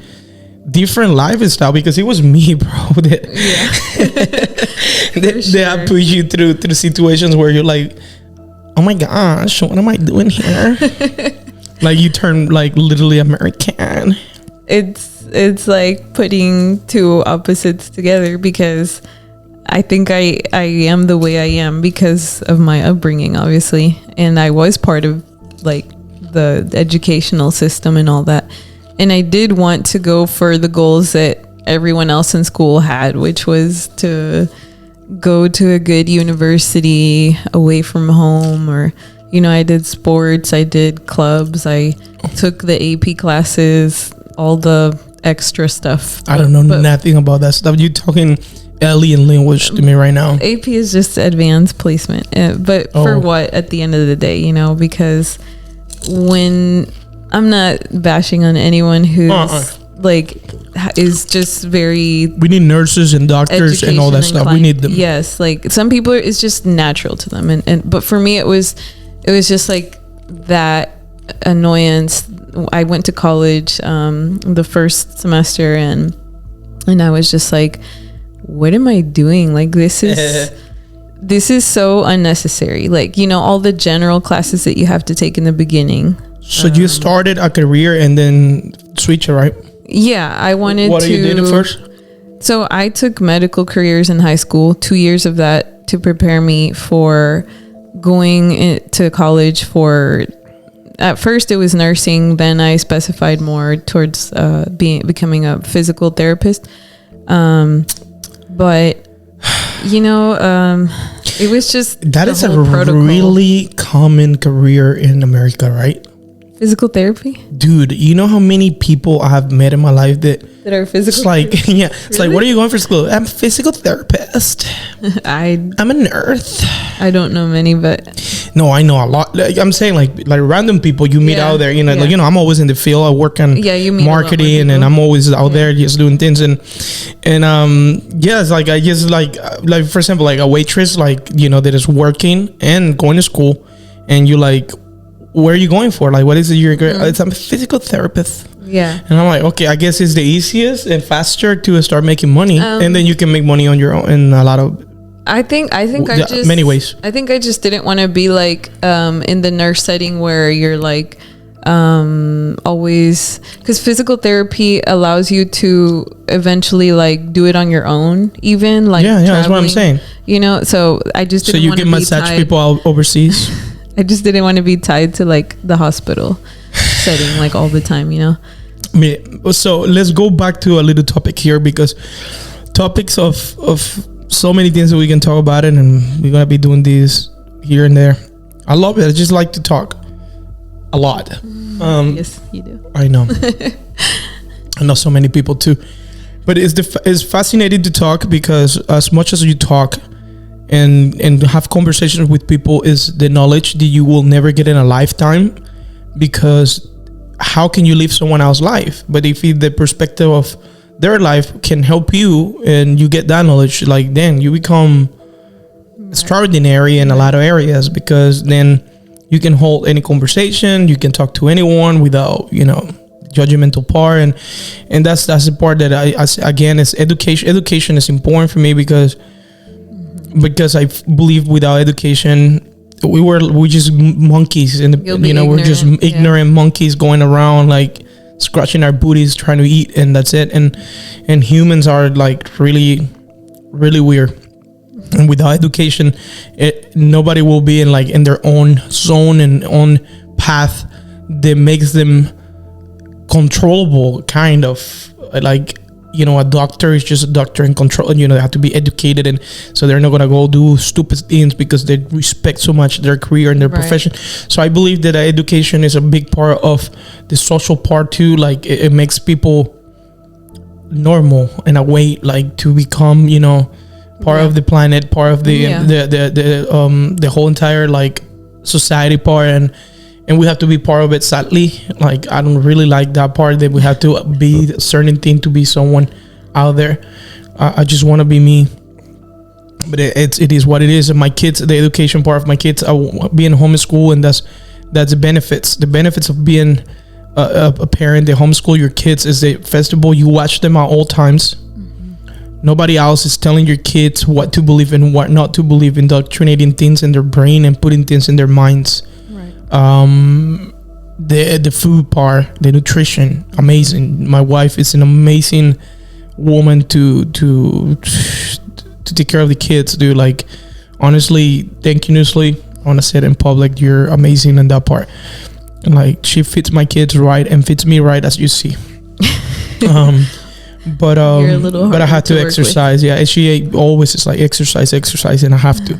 different lifestyle, because it was me, bro, that that put you through situations where you're like, oh my gosh, what am I doing here? Like, you turn like literally American. It's like putting two opposites together, because I think I am the way I am because of my upbringing, obviously, and I was part of like the educational system and all that, and I did want to go for the goals that everyone else in school had, which was to go to a good university away from home, or, you know, I did sports, I did clubs, I took the AP classes, all the extra stuff. I don't know nothing about that stuff. You talking alien language to me right now. AP is just advanced placement, but for what, at the end of the day, you know, because when I'm not bashing on anyone who's like is just very, we need nurses and doctors and all that stuff. We need them. Yes, like some people it's just natural to them, and but for me it was just like that annoyance. I went to college the first semester, and I was just like, what am I doing? Like, this is so unnecessary. Like, you know, all the general classes that you have to take in the beginning. So you started a career and then switch it, right? Yeah, I wanted What you did at first? So I took medical careers in high school, 2 years of that to prepare me for going to college for, at first it was nursing, then I specified more towards becoming a physical therapist. But, you know, it was just that is a really common career in America, right? Physical therapy Dude, you know how many people I have met in my life that are physical. it's like, yeah, it's like, what are you going for school? I'm a physical therapist. I'm a nurse. I don't know many, but No, I know a lot. Like, I'm saying like random people you meet out there. You know, like, you know, I'm always in the field. I work on you meet marketing, and I'm always out there just doing things. And yeah, it's like I just like for example, like a waitress, like, you know, that is working and going to school, and you like, where are you going for? Like, what is it? It's I'm a physical therapist. Yeah. And I'm like, okay, I guess it's the easiest and faster to start making money, and then you can make money on your own in a lot of. I think many ways. I think I just didn't want to be like in the nurse setting where you're like always, because physical therapy allows you to eventually like do it on your own, even like that's what I'm saying. You know, so I just didn't so you want can to massage tied. people out overseas. I just didn't want to be tied to like the hospital setting like all the time, you know. I mean, so let's go back to a little topic here, because topics of so many things that we can talk about it, and we're gonna be doing these here and there. I love it. I just like to talk a lot. Yes, you do. I know. I know so many people too, but it's fascinating to talk, because as much as you talk and have conversations with people, is the knowledge that you will never get in a lifetime, because how can you live someone else's life? But if the perspective of their life can help you and you get that knowledge, like, then you become extraordinary in a lot of areas, because then you can hold any conversation, you can talk to anyone without, you know, judgmental part. And that's the part that I again, is education is important for me, because I believe without education we just monkeys, and we're just ignorant monkeys going around like scratching our booties trying to eat, and that's it. And humans are like really, really weird. And without education, nobody will be in their own zone and own path that makes them controllable, kind of like, you know, a doctor is just a doctor and control, and, you know, they have to be educated, and so they're not gonna go do stupid things because they respect so much their career and their profession. So I believe that education is a big part of the social part too. Like it makes people normal in a way, like to become, you know, part of the planet, part of the whole entire like society part, and we have to be part of it. Sadly, like I don't really like that part that we have to be a certain thing to be someone out there. I just want to be me. But it is what it is. And my kids, the education part of my kids, being homeschool, and that's the benefits. The benefits of being a parent, they homeschool your kids, is the festival. You watch them at all times. Nobody else is telling your kids what to believe and what not to believe, indoctrinating things in their brain and putting things in their minds. The food part, the nutrition, amazing. My wife is an amazing woman to take care of the kids, dude. Like, honestly, thank you, Nusli. I want to say it in public, you're amazing in that part. And like, she fits my kids right and fits me right, as you see. But I have to exercise. Yeah, and she always is like exercise, and I have to.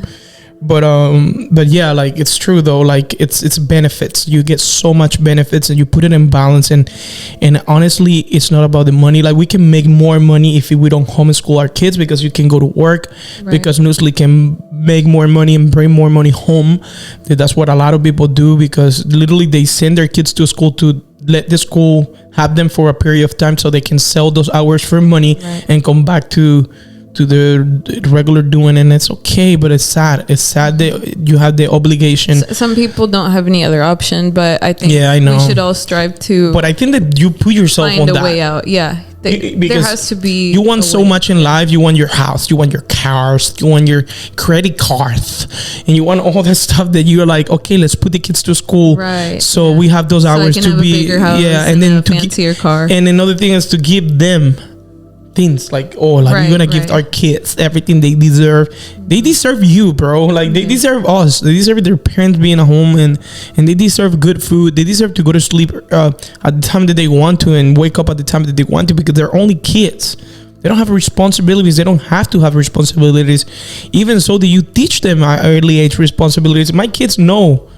But yeah, like it's true though. Like it's benefits. You get so much benefits, and you put it in balance. And honestly, it's not about the money. Like we can make more money if we don't homeschool our kids, because you can go to work, because Nusli can make more money and bring more money home. That's what a lot of people do, because literally they send their kids to school to let the school have them for a period of time so they can sell those hours for money and come back to the regular doing. And it's okay, but it's sad that you have the obligation. Some people don't have any other option, but I think I know. We should all strive to, but I think that you put yourself find on a way out. There has to be. You want so much in life. You want your house, you want your cars, you want your credit cards, and you want all that stuff that you're like, okay, let's put the kids to school, so we have those hours to be, and then to fancier car. And another thing is to give them things like, we're gonna give our kids everything they deserve. They deserve you, bro. Like they deserve us. They deserve their parents being at home, and they deserve good food. They deserve to go to sleep at the time that they want to, and wake up at the time that they want to, because they're only kids. They don't have responsibilities. They don't have to have responsibilities. Even so, that you teach them at early age responsibilities. My kids know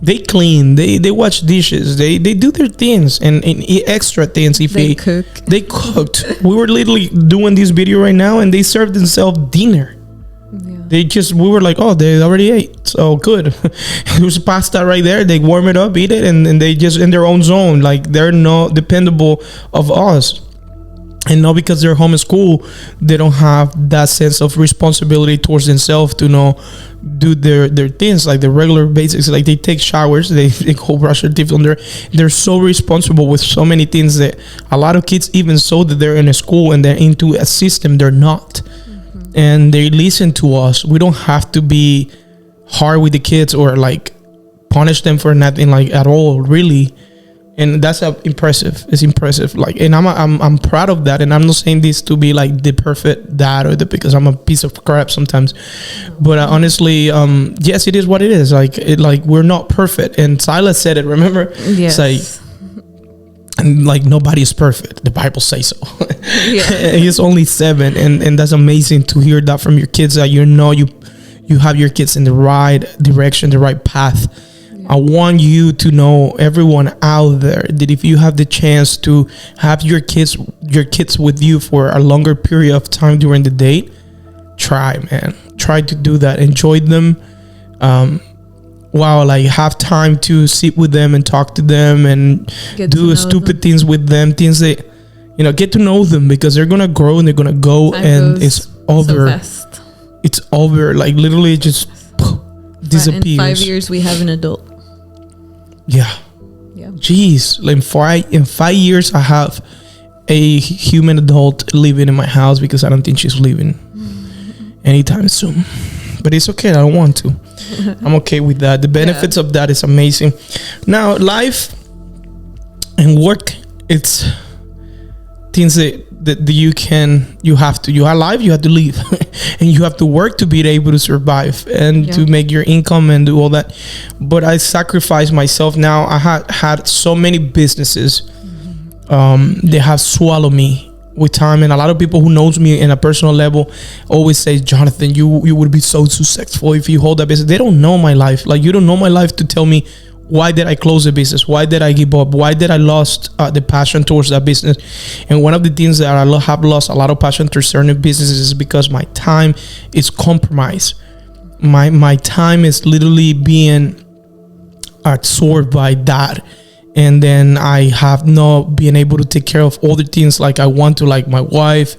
They clean. They wash dishes. They do their things and eat extra things if They cook. They cooked. We were literally doing this video right now, and they served themselves dinner. Yeah. We were like, oh, they already ate, so good. It was pasta right there. They warm it up, eat it, and they just in their own zone. Like, they're not dependable of us. And not because they're home in school, they don't have that sense of responsibility towards themselves to do their things like the regular basics. Like, they take showers, they go brush their teeth on they're so responsible with so many things that a lot of kids, even so that they're in a school and they're into a system, they're not. And they listen to us. We don't have to be hard with the kids or like punish them for nothing like at all, really. And that's impressive. It's impressive. Like, and I'm proud of that. And I'm not saying this to be like the perfect dad or because I'm a piece of crap sometimes. But honestly, yes, it is what it is. Like, we're not perfect. And Silas said it. Remember? Yes. It's like nobody is perfect. The Bible says so. Yeah. He's only 7, and that's amazing to hear that from your kids. That you have your kids in the right direction, the right path. I want you to know, everyone out there, that if you have the chance to have your kids with you for a longer period of time during the day, try to do that. Enjoy them. Like, have time to sit with them and talk to them and do stupid things with them, things that, get to know them, because they're gonna grow and they're gonna go, and it's over. So it's over. Like, literally just disappears. In 5 years we have an adult. Yeah. Jeez. Like, in 5 years I have a human adult living in my house, because I don't think she's leaving anytime soon. But it's okay. I don't want to. I'm okay with that. The benefits of that is amazing. Now, life and work, it's things that you have to. You are alive, you have to live. And you have to work to be able to survive and to make your income and do all that. But I sacrifice myself now. I had so many businesses. They have swallowed me with time, and a lot of people who knows me in a personal level always say, Jonathan, you would be so successful if you hold that business. They don't know my life. Like, you don't know my life to tell me, why did I close the business? Why did I give up? Why did I lost the passion towards that business? And one of the things that I have lost a lot of passion to certain businesses is because my time is compromised. My time is literally being absorbed by that. And then I have not been able to take care of all the things like I want to, like my wife,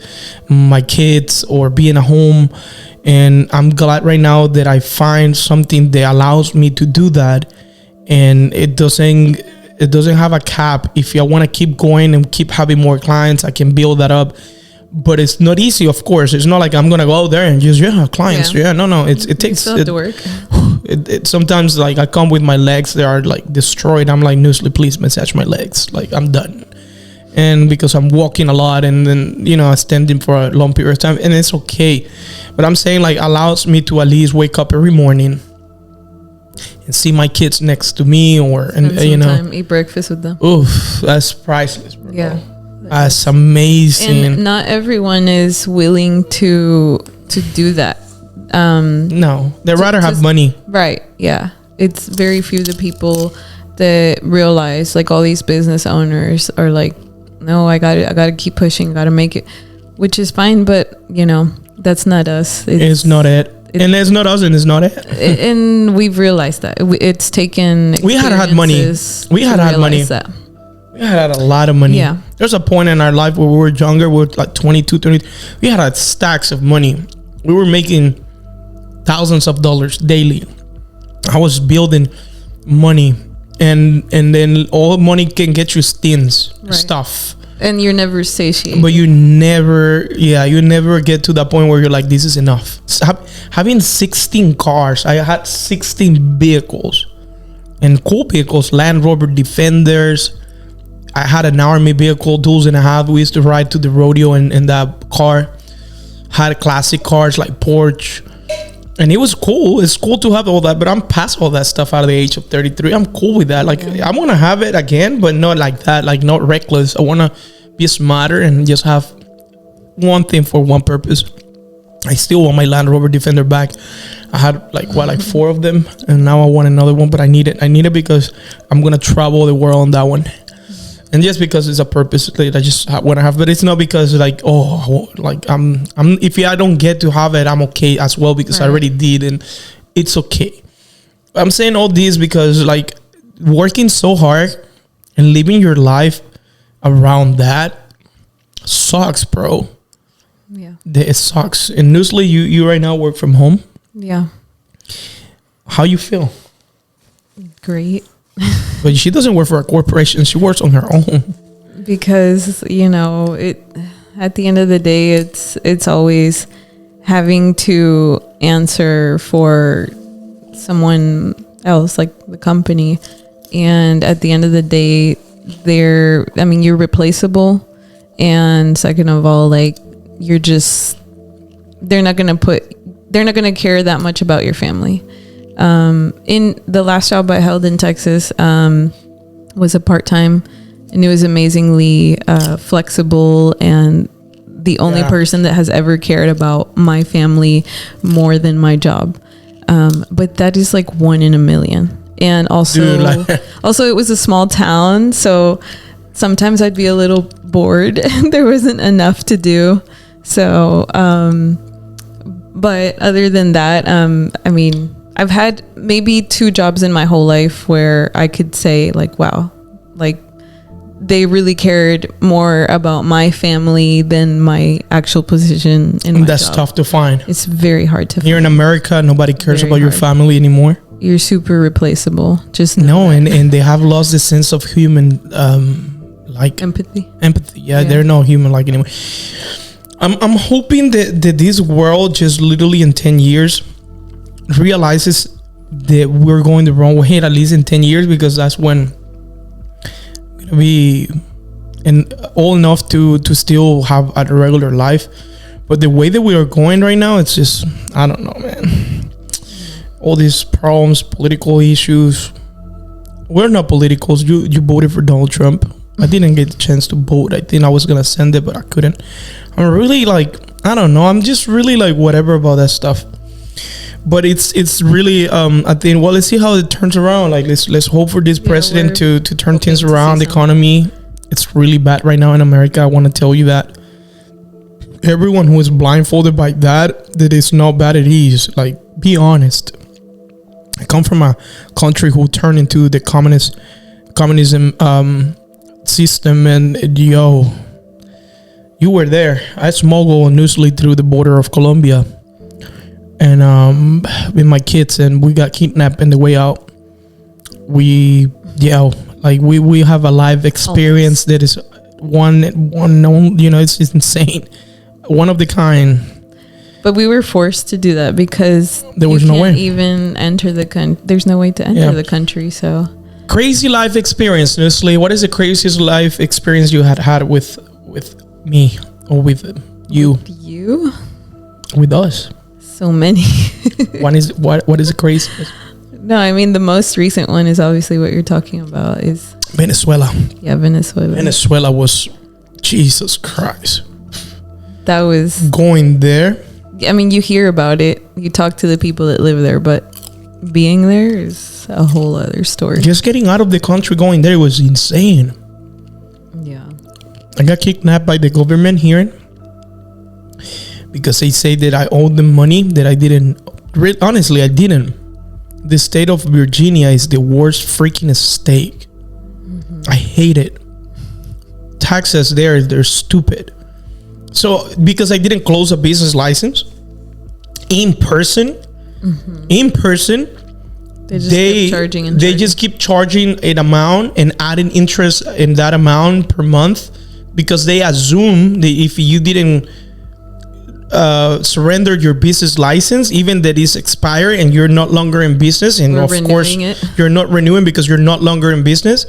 my kids, or being at home. And I'm glad right now that I find something that allows me to do that. And it doesn't have a cap. If I want to keep going and keep having more clients, I can build that up. But it's not easy, of course. It's not like I'm gonna go out there and just clients. No. It takes. Still have to work. It sometimes, like, I come with my legs, they are like destroyed. I'm like, Newsly, please massage my legs. Like, I'm done. And because I'm walking a lot, and then I'm standing for a long period of time, and it's okay. But I'm saying, like, allows me to at least wake up every morning and see my kids next to me, eat breakfast with them. Oof, that's priceless, bro. Yeah, that's amazing. And not everyone is willing to do that. No, they'd rather have money. Right. Yeah. It's very few the people that realize, like, all these business owners are like, no, I gotta keep pushing, gotta make it, which is fine, but that's not us. It's not it. And it's not us, and it's not it. And we've realized that it's taken. We had money. We had money. We had a lot of money. Yeah. There's a point in our life where we were younger, we were like 22, 30. We had stacks of money. We were making thousands of dollars daily. I was building money, and then all money can get you stuff. And you're never satiated. But you never get to that point where you're like, this is enough. Having 16 cars, I had 16 vehicles, and cool vehicles, Land Rover Defenders. I had an army vehicle, Duels and a half. We used to ride to the rodeo in that car. Had classic cars like Porsche. And it was cool. It's cool to have all that, but I'm past all that stuff out of the age of 33. I'm cool with that. Like, I want to have it again, but not like that. Like, not reckless. I want to be smarter and just have one thing for one purpose. I still want my Land Rover Defender back. I had like 4 of them, and now I want another one. But I need it because I'm gonna travel the world on that one, and just because it's a purpose that I just want to have. But it's not because I'm if I don't get to have it, I'm okay as well because I already did, and it's okay. I'm saying all this because like working so hard and living your life around that sucks, bro. Yeah, it sucks. And Nusli, you right now work from home. Yeah. How you feel? Great. But she doesn't work for a corporation. She works on her own. Because, at the end of the day, it's always having to answer for someone else, like the company. And at the end of the day, you're replaceable. And second of all, like, they're not going to care that much about your family. In the last job I held in Texas, was a part-time, and it was amazingly flexible, and the only person that has ever cared about my family more than my job. But that is like 1 in a million. And also, also it was a small town, so sometimes I'd be a little bored and there wasn't enough to do. So, but other than that, I've had maybe 2 jobs in my whole life where I could say like, wow, like they really cared more about my family than my actual position in my That's job. tough to find. It's very hard to find. Here in America, nobody cares about your family anymore. You're super replaceable. Just and they have lost the sense of human, empathy. Yeah, they're not human like anymore. I'm hoping that this world just literally in 10 years realizes that we're going the wrong way, at least in 10 years, because that's when we're gonna be old enough to still have a regular life. But the way that we are going right now, it's just, I don't know, man. All these problems, political issues. We're not politicals. You voted for Donald Trump. I didn't get the chance to vote. I think I was gonna send it, but I couldn't. I'm really like, I don't know. I'm just really like whatever about that stuff. But it's really I think, well, let's see how it turns around. Like let's hope for this president to turn things around. The economy, it's really bad right now in America. I want to tell you that. Everyone who is blindfolded by that it's not bad, it is. Like, be honest. I come from a country who turned into the communism system, and you were there. I smuggled Nusli through the border of Colombia, and with my kids, and we got kidnapped in the way out. We have a live experience that is one known. It's insane, one of the kind. But we were forced to do that because there was no way even enter the country. There's no way to enter the country. So crazy life experience, Nusli. What is the craziest life experience you had with me or with you? With us? So many. What is the craziest? No, I mean the most recent one is obviously what you're talking about is Venezuela. Yeah, Venezuela. Venezuela was, Jesus Christ. That was going there. I mean, you hear about it, you talk to the people that live there, but being there is a whole other story. Just getting out of the country, going there was insane. Yeah. I got kidnapped by the government here because they say that I owed them money that I didn't. Honestly, I didn't. The state of Virginia is the worst freaking state. Mm-hmm. I hate it. Taxes they're stupid. So because I didn't close a business license in person, they just keep charging an amount and adding interest in that amount per month, because they assume that if you didn't surrender your business license, even that is expired and you're not longer in business, and of course you're not renewing because you're not longer in business,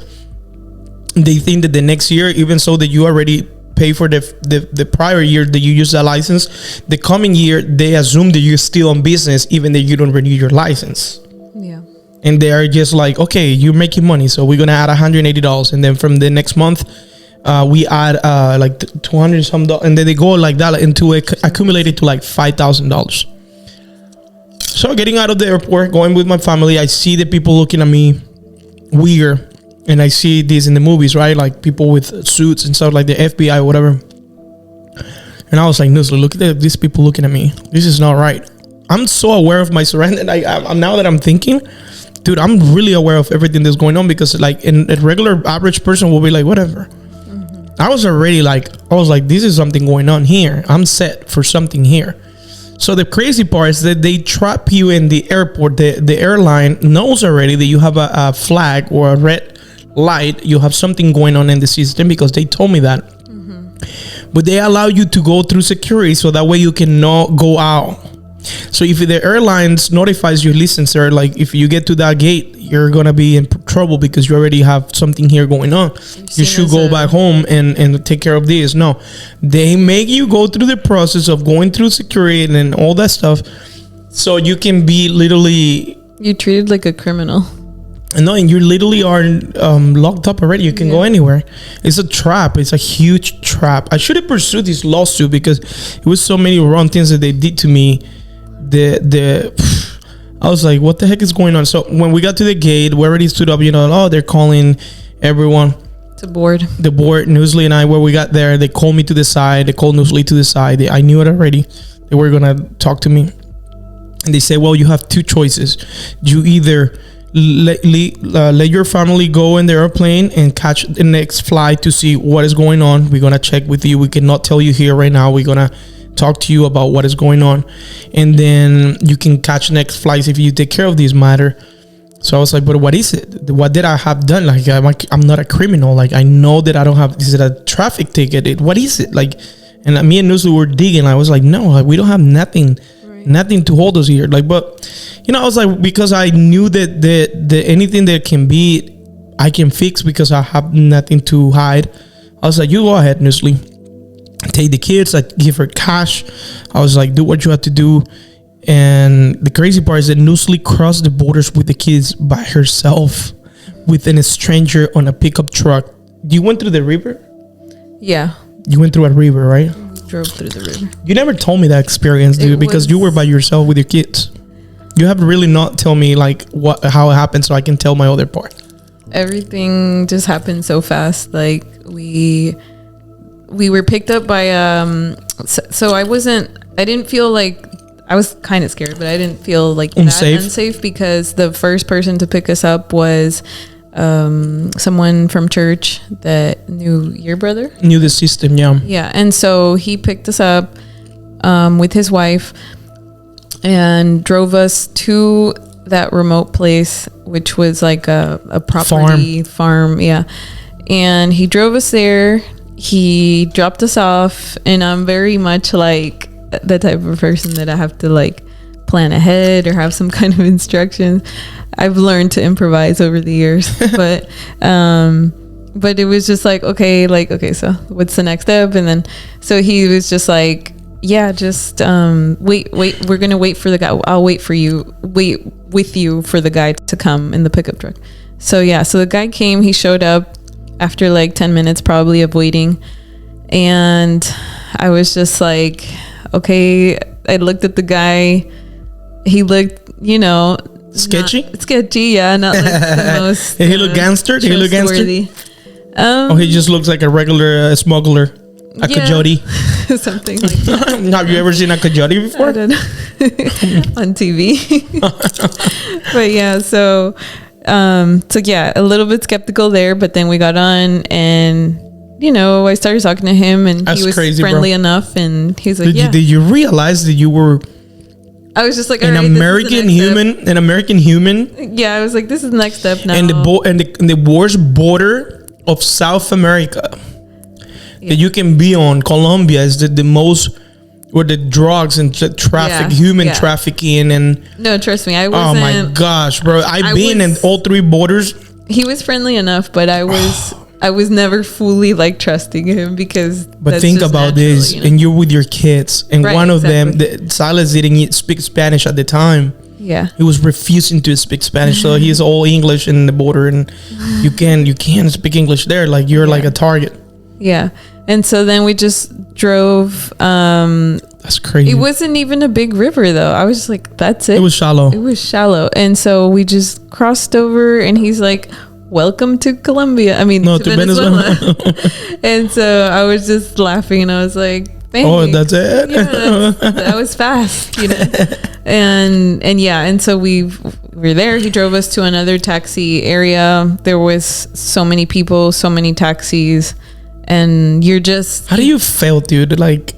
they think that the next year, even so that you already pay for the prior year that you use that license, the coming year they assume that you're still in business even though you don't renew your license. Yeah. And they are just like, okay, you're making money, so we're gonna add $180, and then from the next month we add like $200 some, and then they go like that until it accumulated to like $5,000. So getting out of the airport, going with my family, I see the people looking at me weird. And I see this in the movies, right? Like people with suits and stuff, like the FBI or whatever. And I was like, Nusli, look at these people looking at me. This is not right. I'm so aware of my surroundings. I'm now that I'm thinking, dude, I'm really aware of everything that's going on, because like a regular average person will be like, whatever. I was already like, this is something going on here. I'm set for something here. So the crazy part is that they trap you in the airport. The airline knows already that you have a flag or a red light. You have something going on in the system, because they told me that. But they allow you to go through security, so that way you can not go out. So if the airlines notifies you, listen, sir, like if you get to that gate, you're gonna be in trouble because you already have something here going on. You should go back home and take care of this. No, they make you go through the process of going through security and all that stuff, so you can be literally, you treated like a criminal. No, and you literally are locked up already. You can go anywhere. It's a trap. It's a huge trap. I should have pursued this lawsuit, because it was so many wrong things that they did to me. I was like, what the heck is going on? So when we got to the gate, we already stood up, they're calling everyone to board. The board, Nusli and I, where we got there, they called me to the side. They called Nusli to the side. I knew it already. They were going to talk to me. And they said, well, you have two choices. You either let your family go in the airplane and catch the next flight to see what is going on. We're going to check with you. We cannot tell you here right now. We're going to talk to you about what is going on, and then you can catch next flights if you take care of this matter. So I was like, but what is it? What did I have done? Like, I'm not a criminal. Like, I know that I don't have, is it a traffic ticket? What is it? Like, and me and Nusli were digging. I was like, no, like, we don't have nothing. Nothing to hold us here. Like, but I was like, because I knew that the anything that can be, I can fix, because I have nothing to hide. I was like, you go ahead, Nusli, take the kids. I give her cash. I was like, do what you have to do. And the crazy part is that Nusli crossed the borders with the kids by herself, with a stranger on a pickup truck. You went through the river? Yeah. You went through a river, right? Drove through the river. You never told me that experience, dude, because you were by yourself with your kids. You have really not tell me like how it happened, so I can tell my other part. Everything just happened so fast. Like we were picked up by so I didn't feel like, I was kind of scared, but I didn't feel like unsafe, because the first person to pick us up was someone from church that knew your brother, knew the system. Yeah. And so he picked us up with his wife and drove us to that remote place, which was like a property farm. Yeah. And he drove us there. He dropped us off, and I'm very much like the type of person that I have to like plan ahead or have some kind of instructions. I've learned to improvise over the years, but it was just like, okay, so what's the next step? And then, so he was just like, yeah, just wait, we're going to wait for the guy. I'll wait with you for the guy to come in the pickup truck. So yeah, so the guy came, he showed up after like 10 minutes probably of waiting. And I was just like, okay, I looked at the guy. He looked, sketchy, yeah, not like the most. He looked gangster. He looked gangster. He just looks like a regular smuggler, a coyote, something like that. Have you ever seen a coyote before? I don't know. On TV. But yeah, so yeah, a little bit skeptical there, but then we got on, and I started talking to him, and he was crazy, friendly enough, and he's like, did you realize that you were? I was just like, an American human. Yeah, I was like, this is the next step now. And the worst border of South America that you can be on, Colombia, is the most, where the drugs and human trafficking and. No, trust me, I wasn't. Oh my gosh, bro! I've been in all three borders. He was friendly enough, but I was never fully like trusting him, because. But think about this, and you're with your kids, and one of them, Silas, didn't speak Spanish at the time. Yeah, he was refusing to speak Spanish, so he's all English in the border, and you can't speak English there. Like you're like a target. Yeah, and so then we just drove. That's crazy. It wasn't even a big river though. I was just like, that's it. It was shallow. It was shallow. And so we just crossed over and he's like, welcome to Colombia. I mean, No, to to Venezuela. And so I was just laughing and I was like, thanks. Oh, that's it. Yeah, that was fast, you know. And yeah, and so we were there. He drove us to another taxi area. There was so many people, so many taxis, and you're just. How do you feel, dude? Like,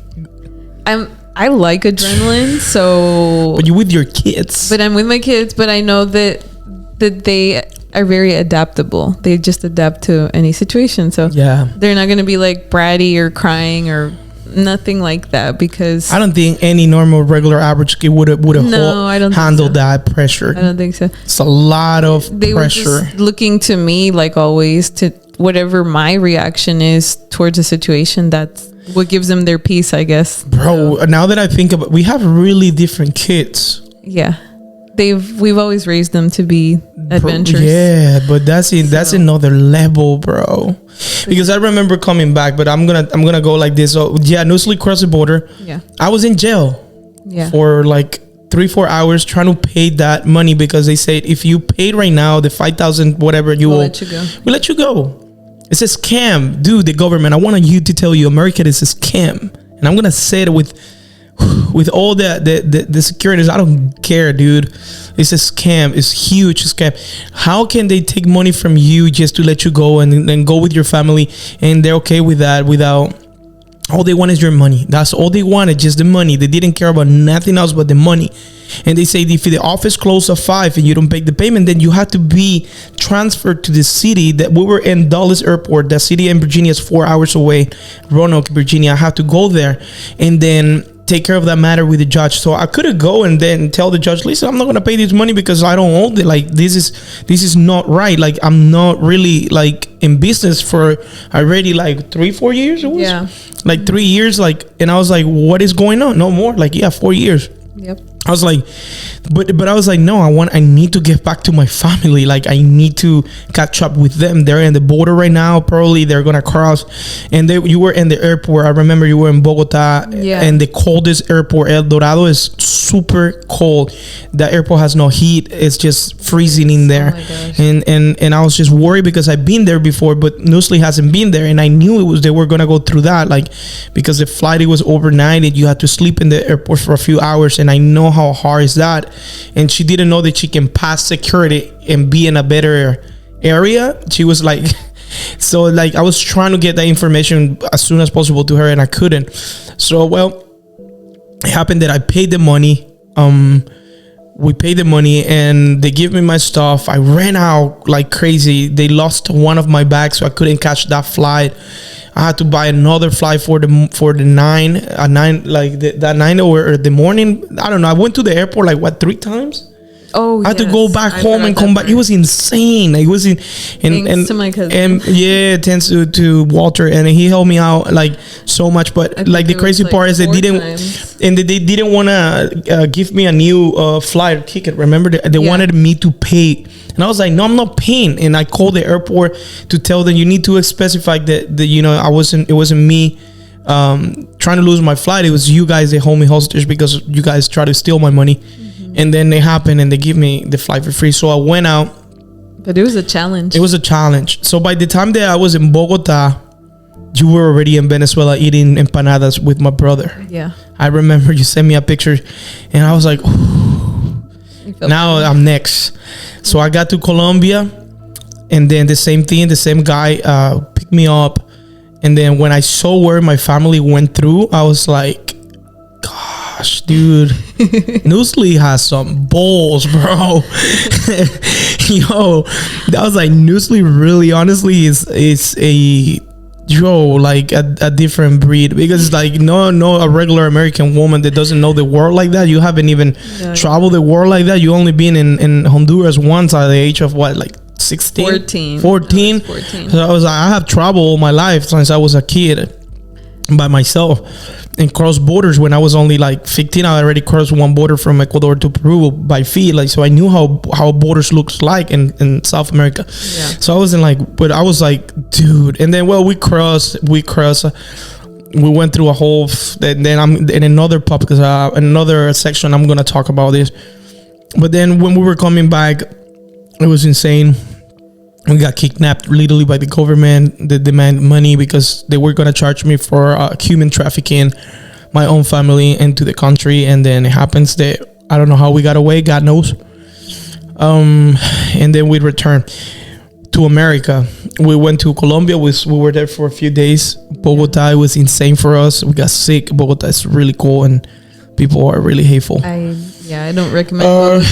I like adrenaline, so. But you with your kids. But I'm with my kids, but I know that they are very adaptable. They just adapt to any situation. So yeah, they're not going to be like bratty or crying or nothing like that, because I don't think any normal, regular, average kid would have I don't handled think so. that pressure. I don't think so. It's a lot of They pressure. were just looking to me, like always, to whatever my reaction is towards a situation. That's what gives them their peace, I guess. Bro, now that I think about it, we have really different kids. Yeah, we've always raised them to be adventurous. Yeah, but that's another level, bro. Because I remember coming back, but I'm gonna go like this. So yeah, Nusli crossed the border. Yeah, I was in jail. Yeah, for like 3-4 hours trying to pay that money, because they said if you paid right now the 5,000 whatever you we'll owe, let you go. we'll let you go. It's a scam, dude. The government. I want you to tell you, America is a scam, and I'm gonna say it with all the securities. I don't care, dude. It's a scam. It's a huge scam. How can they take money from you just to let you go and then go with your family, and they're okay with that without? All they want is your money. That's all they wanted, just the money. They didn't care about nothing else but the money. And they say if the office closed at 5 and you don't pay the payment, then you have to be transferred to the city. That we were in Dulles Airport. That city in Virginia is 4 hours away, Roanoke, Virginia. I have to go there and then take care of that matter with the judge. So I could go and then tell the judge, listen, I'm not gonna pay this money because I don't own it. Like this is not right. Like I'm not really like in business for already like 3-4 years. It was like 3 years. Like, and I was like, what is going on? No more. Like 4 years. Yep. I was like, but I was like, no, I need to get back to my family. Like I need to catch up with them. They're in the border right now. Probably they're gonna cross. And you were in the airport. I remember you were in Bogota. Yeah. And the coldest airport, El Dorado, is super cold. The airport has no heat. It's just freezing in there. Oh my gosh. And I was just worried because I've been there before, but Nusli hasn't been there, and I knew they were gonna go through that, like because the flight, it was overnighted. You had to sleep in the airport for a few hours, and I know how hard is that. And she didn't know that she can pass security and be in a better area. She was like so like I was trying to get that information as soon as possible to her, and I couldn't. So well, it happened that I paid the money. We paid the money and they give me my stuff. I ran out like crazy. They lost one of my bags, so I couldn't catch that flight. I had to buy another flight for the 9 like that 9 or the morning. I don't know. I went to the airport like 3 times. Oh, I had to go back home and come back. It was insane. It was Thanks to my cousin. And yeah, thanks to Walter, and he helped me out like so much. But like the crazy part is they didn't want to give me a new flight ticket. Remember, they wanted me to pay, and I was like, no, I'm not paying. And I called the airport to tell them you need to specify that it wasn't me trying to lose my flight. It was you guys that hold me hostage because you guys tried to steal my money. And then they happened and they give me the flight for free. So I went out. But it was a challenge. It was a challenge. So by the time that I was in Bogota, you were already in Venezuela eating empanadas with my brother. Yeah. I remember you sent me a picture and I was like, now I'm next. So I got to Colombia, and then the same thing, the same guy picked me up. And then when I saw where my family went through, I was like, gosh, dude, Nusli has some balls, bro. Yo, that was like, Nusli really, honestly, is a like a different breed, because like no a regular American woman that doesn't know the world like that. You haven't even traveled the world like that. You only been in Honduras once at the age of what, like 16? 14. So I have traveled all my life since I was a kid by myself, and cross borders. When I was only like 15, I already crossed one border from Ecuador to Peru by feet. Like, so I knew how borders looks like in South America. So I wasn't like, but I was like, dude. And then, well, we crossed. we went through a whole. Then I'm in another pub because another section I'm gonna talk about this. But then when we were coming back, it was insane. We got kidnapped literally by the government. They demand money because they were gonna charge me for human trafficking my own family into the country, and then it happens that I don't know how we got away. God knows. And then we returned to America. We went to Colombia. We were there for a few days. Bogota, it was insane for us. We got sick. Bogota is really cool, and people are really hateful. I don't recommend Bogota.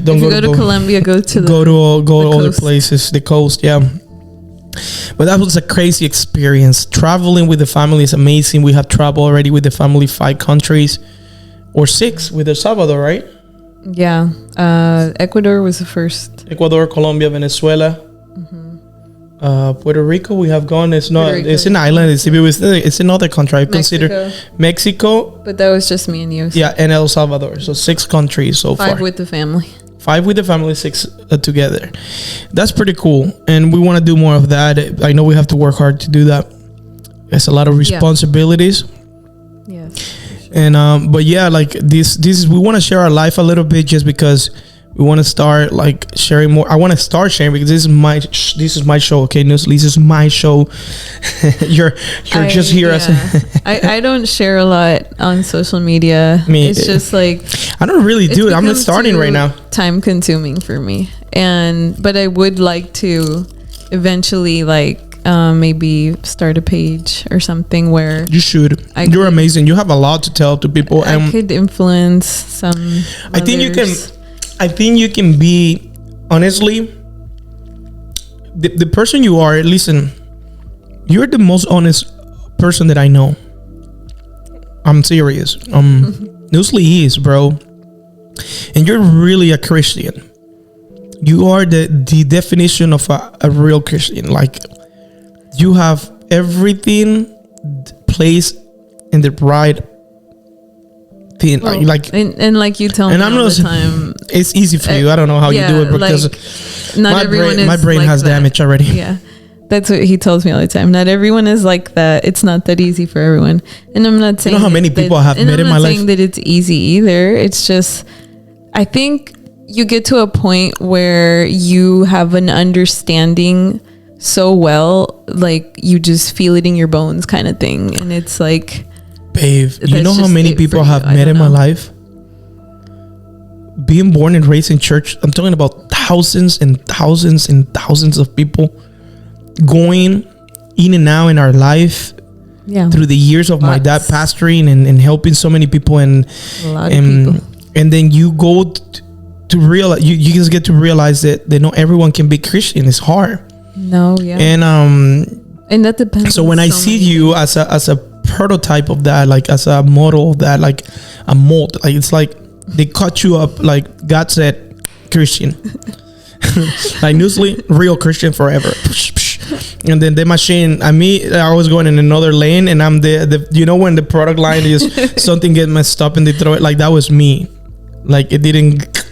Don't if you go to Colombia, go to other places, the coast, yeah. But that was a crazy experience. Traveling with the family is amazing. We have traveled already with the family 5 countries or 6 with El Salvador, right? Yeah, Ecuador was the first. Ecuador, Colombia, Venezuela, Puerto Rico. We have gone. It's not. It's an island. It's another country. I consider Mexico. But that was just me and you. So. Yeah, and El Salvador. So 6 countries so far. 5 with the family. 5 with the family, 6 together. That's pretty cool, and we want to do more of that. I know we have to work hard to do that. It's a lot of responsibilities. Yes. And but yeah, like this is, we want to share our life a little bit, just because we want to start like sharing more. I want to start sharing because this is my show. Okay, this is my show. you're just here. Yeah. I don't share a lot on social media. It's just like I don't really do it. I'm not starting right now. Time consuming for me, but I would like to eventually maybe start a page or something where you should. You're amazing. You have a lot to tell to people. I could influence some. I think you can. I think you can be, honestly, the person you are. Listen, you're the most honest person that I know. I'm serious. Newsly is, bro, and you're really a Christian. You are the definition of a real Christian. Like, you have everything placed in the right thing. Well, like you tell me all the time, it's easy for you. I don't know how you do it because not everyone my brain has damage already. Yeah, that's what he tells me all the time. Not everyone is like that. It's not that easy for everyone. And I'm not saying how many people I have met in my life. I'm not saying that it's easy either. It's just, I think you get to a point where you have an understanding so well, like you just feel it in your bones kind of thing. And it's like, babe, you know how many people I have met in my life? Being born and raised in church, I'm talking about thousands and thousands and thousands of people going in and out in our life through the years of my dad pastoring and helping so many people, and a lot of people. And then you go to realize, you just get to realize that not everyone can be Christian. It's hard. No, yeah. And that depends. So when I see you as a prototype of that, like as a model of that, like a mold, like it's like they cut you up, like God said, Christian. Like Newsly, real Christian forever. And then the machine, I was going in another lane, and I'm the you know when the product line is something get messed up and they throw it, like that was me. Like it didn't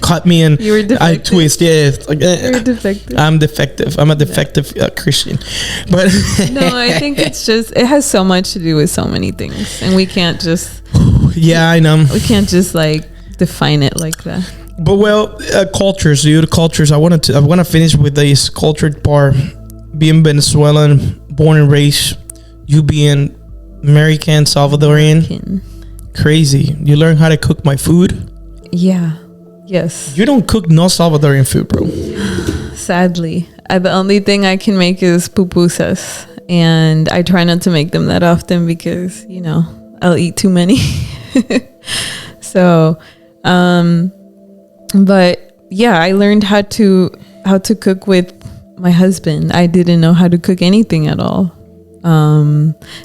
cut me and I twist. Yeah, like, you're defective. I'm defective. I'm a defective Christian. But no, I think it's just, it has so much to do with so many things, and we can't just I know we can't just like define it like that. But cultures, dude. Cultures. I want to finish with this cultured part. Being Venezuelan, born and raised, you being American, Salvadorian. Crazy. You learn how to cook my food. Yeah. Yes. You don't cook no Salvadorian food, bro. Sadly, the only thing I can make is pupusas, and I try not to make them that often because I'll eat too many. So, but yeah, I learned how to cook with my husband. I didn't know how to cook anything at all.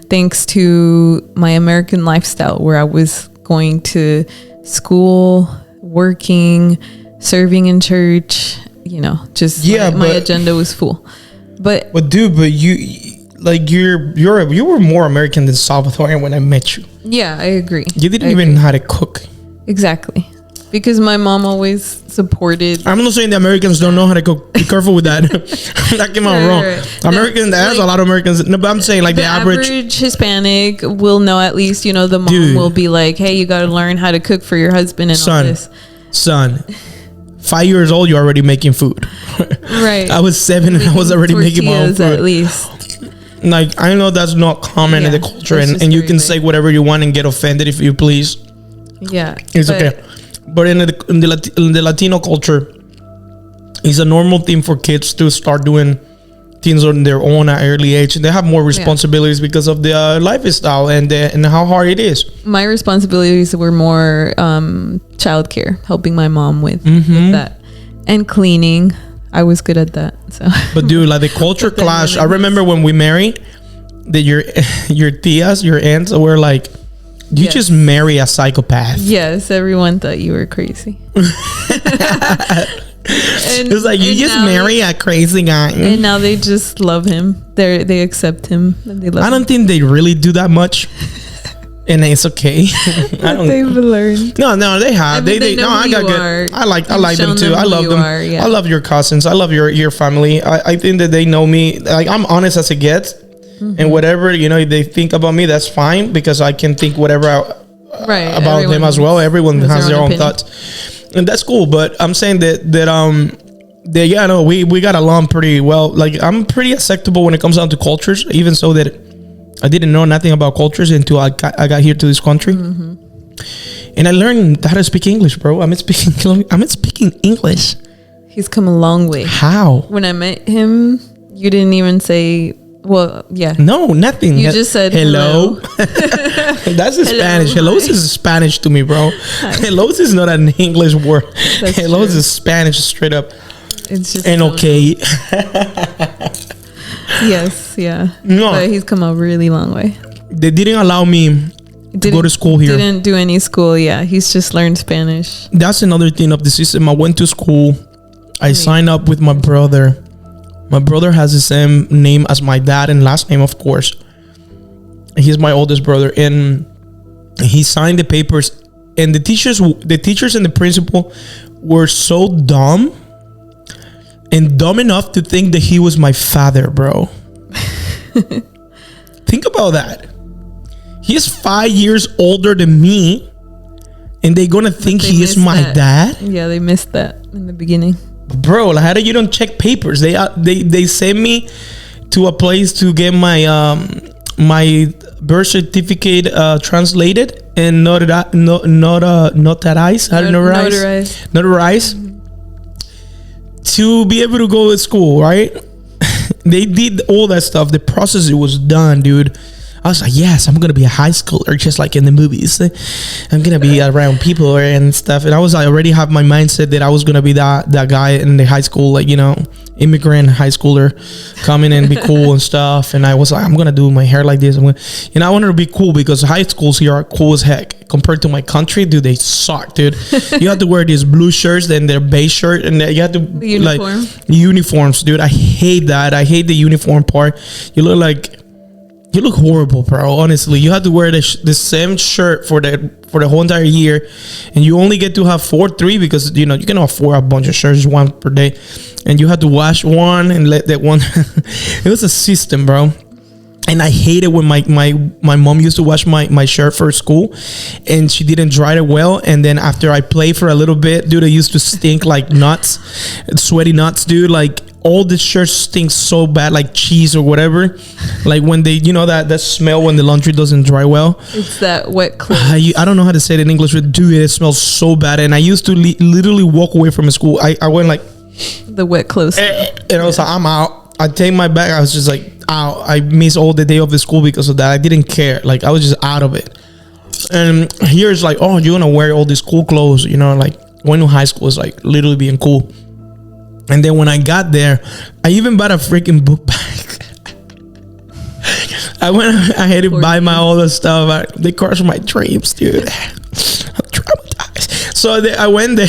Thanks to my American lifestyle, where I was going to school, working, serving in church, my agenda was full. But you were more American than Salvadorian when I met you. Yeah, I agree. You didn't even know how to cook. Exactly. because my mom always supported. I'm not saying the Americans don't know how to cook. Be careful with that. That came out wrong. Right. Americans, there's like, a lot of Americans. No, but I'm saying like the average Hispanic will know at least, you know, the mom Dude. will be like, hey, you got to learn how to cook for your husband and all this. son. 5 years old, you're already making food. Right. I was 7 and I was already making my own Tortillas food. at least. Like, I know that's not common in Yeah, the culture, that's and just you very can big. say whatever you want and get offended if you please. Yeah. It's but- okay. But in the Latino culture, it's a normal thing for kids to start doing things on their own at early age. And they have more responsibilities because of the lifestyle and how hard it is. My responsibilities were more childcare, helping my mom with that, and cleaning. I was good at that. So, But dude, like the culture But then clash. when I it remember when we married, that your tias, your aunts were like, you Yes. just marry a psychopath. yes, everyone thought you were crazy. It was like, you and just now marry a crazy guy. and now they just love him. They accept him and they love I him. don't think they really do that much. And it's okay. I don't. They've learned. No, they have. I mean, they know no, I who got you good. are. I like You've them shown too. them I who love you them. are, yeah. I love your cousins. I love your family. I think that they know me. Like, I'm honest as it gets, and whatever they think about me, that's fine, because I can think whatever Right. about them as well. Everyone has their own opinion. thoughts, and that's cool. But I'm saying that yeah, no, we got along pretty well. Like, I'm pretty acceptable when it comes down to cultures, even so that I didn't know nothing about cultures until I got here to this country. And I learned how to speak English, bro. I'm speaking English. He's come a long way. How? When I met him, you didn't even say, well, yeah. No, nothing. You just said hello. That's a Spanish. Hello. Hellos is Spanish to me, bro. Hellos is not an English word. That's Hellos true. is Spanish straight up. It's just And so- okay. Yes, yeah. No. But he's come a really long way. They didn't allow me to go to school here. Didn't do any school. Yeah, he's just learned Spanish. That's another thing of the system. I went to school. I signed up with my brother. My brother has the same name as my dad and last name, of course. He's my oldest brother, and he signed the papers. And the teachers and the principal were so dumb enough to think that he was my father, bro. Think about that. He's 5 years older than me, and they're gonna think They he is missed my that. dad. Yeah, they missed that in the beginning. Bro, like, how do you don't check papers? They sent me to a place to get my my birth certificate translated and notarized. How do you notarize? Notarized. To be able to go to school, right? They did all that stuff. The process, it was done, dude. I was like, yes, I'm gonna be a high schooler, just like in the movies. I'm gonna be around people and stuff. And I already have my mindset that I was gonna be that guy in the high school, like, immigrant high schooler, coming and be cool and stuff. And I was like, I'm gonna do my hair like this. I wanted to be cool, because high schools here are cool as heck compared to my country. Dude, they suck, dude. You have to wear these blue shirts, then their beige shirt, and you have to uniform. Uniforms, dude. I hate that. I hate the uniform part. You look horrible, bro. Honestly, you have to wear the same shirt for the whole entire year, and you only get to have 3 because you can afford a bunch of shirts, one per day, and you have to wash one and let that one. It was a system, bro. And I hated when my mom used to wash my shirt for school, and she didn't dry it well. And then after I played for a little bit, dude, it used to stink like nuts, sweaty nuts, dude. Like, all the shirts stink so bad, like cheese or whatever. Like when they, that smell when the laundry doesn't dry well. It's that wet clothes. I don't know how to say it in English, but dude, it smells so bad. And I used to literally walk away from school. I went like, The wet clothes. and I was like, I'm out. I take my bag. I was just like, out. I missed all the day of the school because of that. I didn't care. Like, I was just out of it. And here it's like, oh, you're gonna wear all these cool clothes, like going to high school is like literally being cool. And then when I got there, I even bought a freaking book bag. I had to buy my all the stuff. They crushed my dreams, dude. I'm traumatized. So I went there,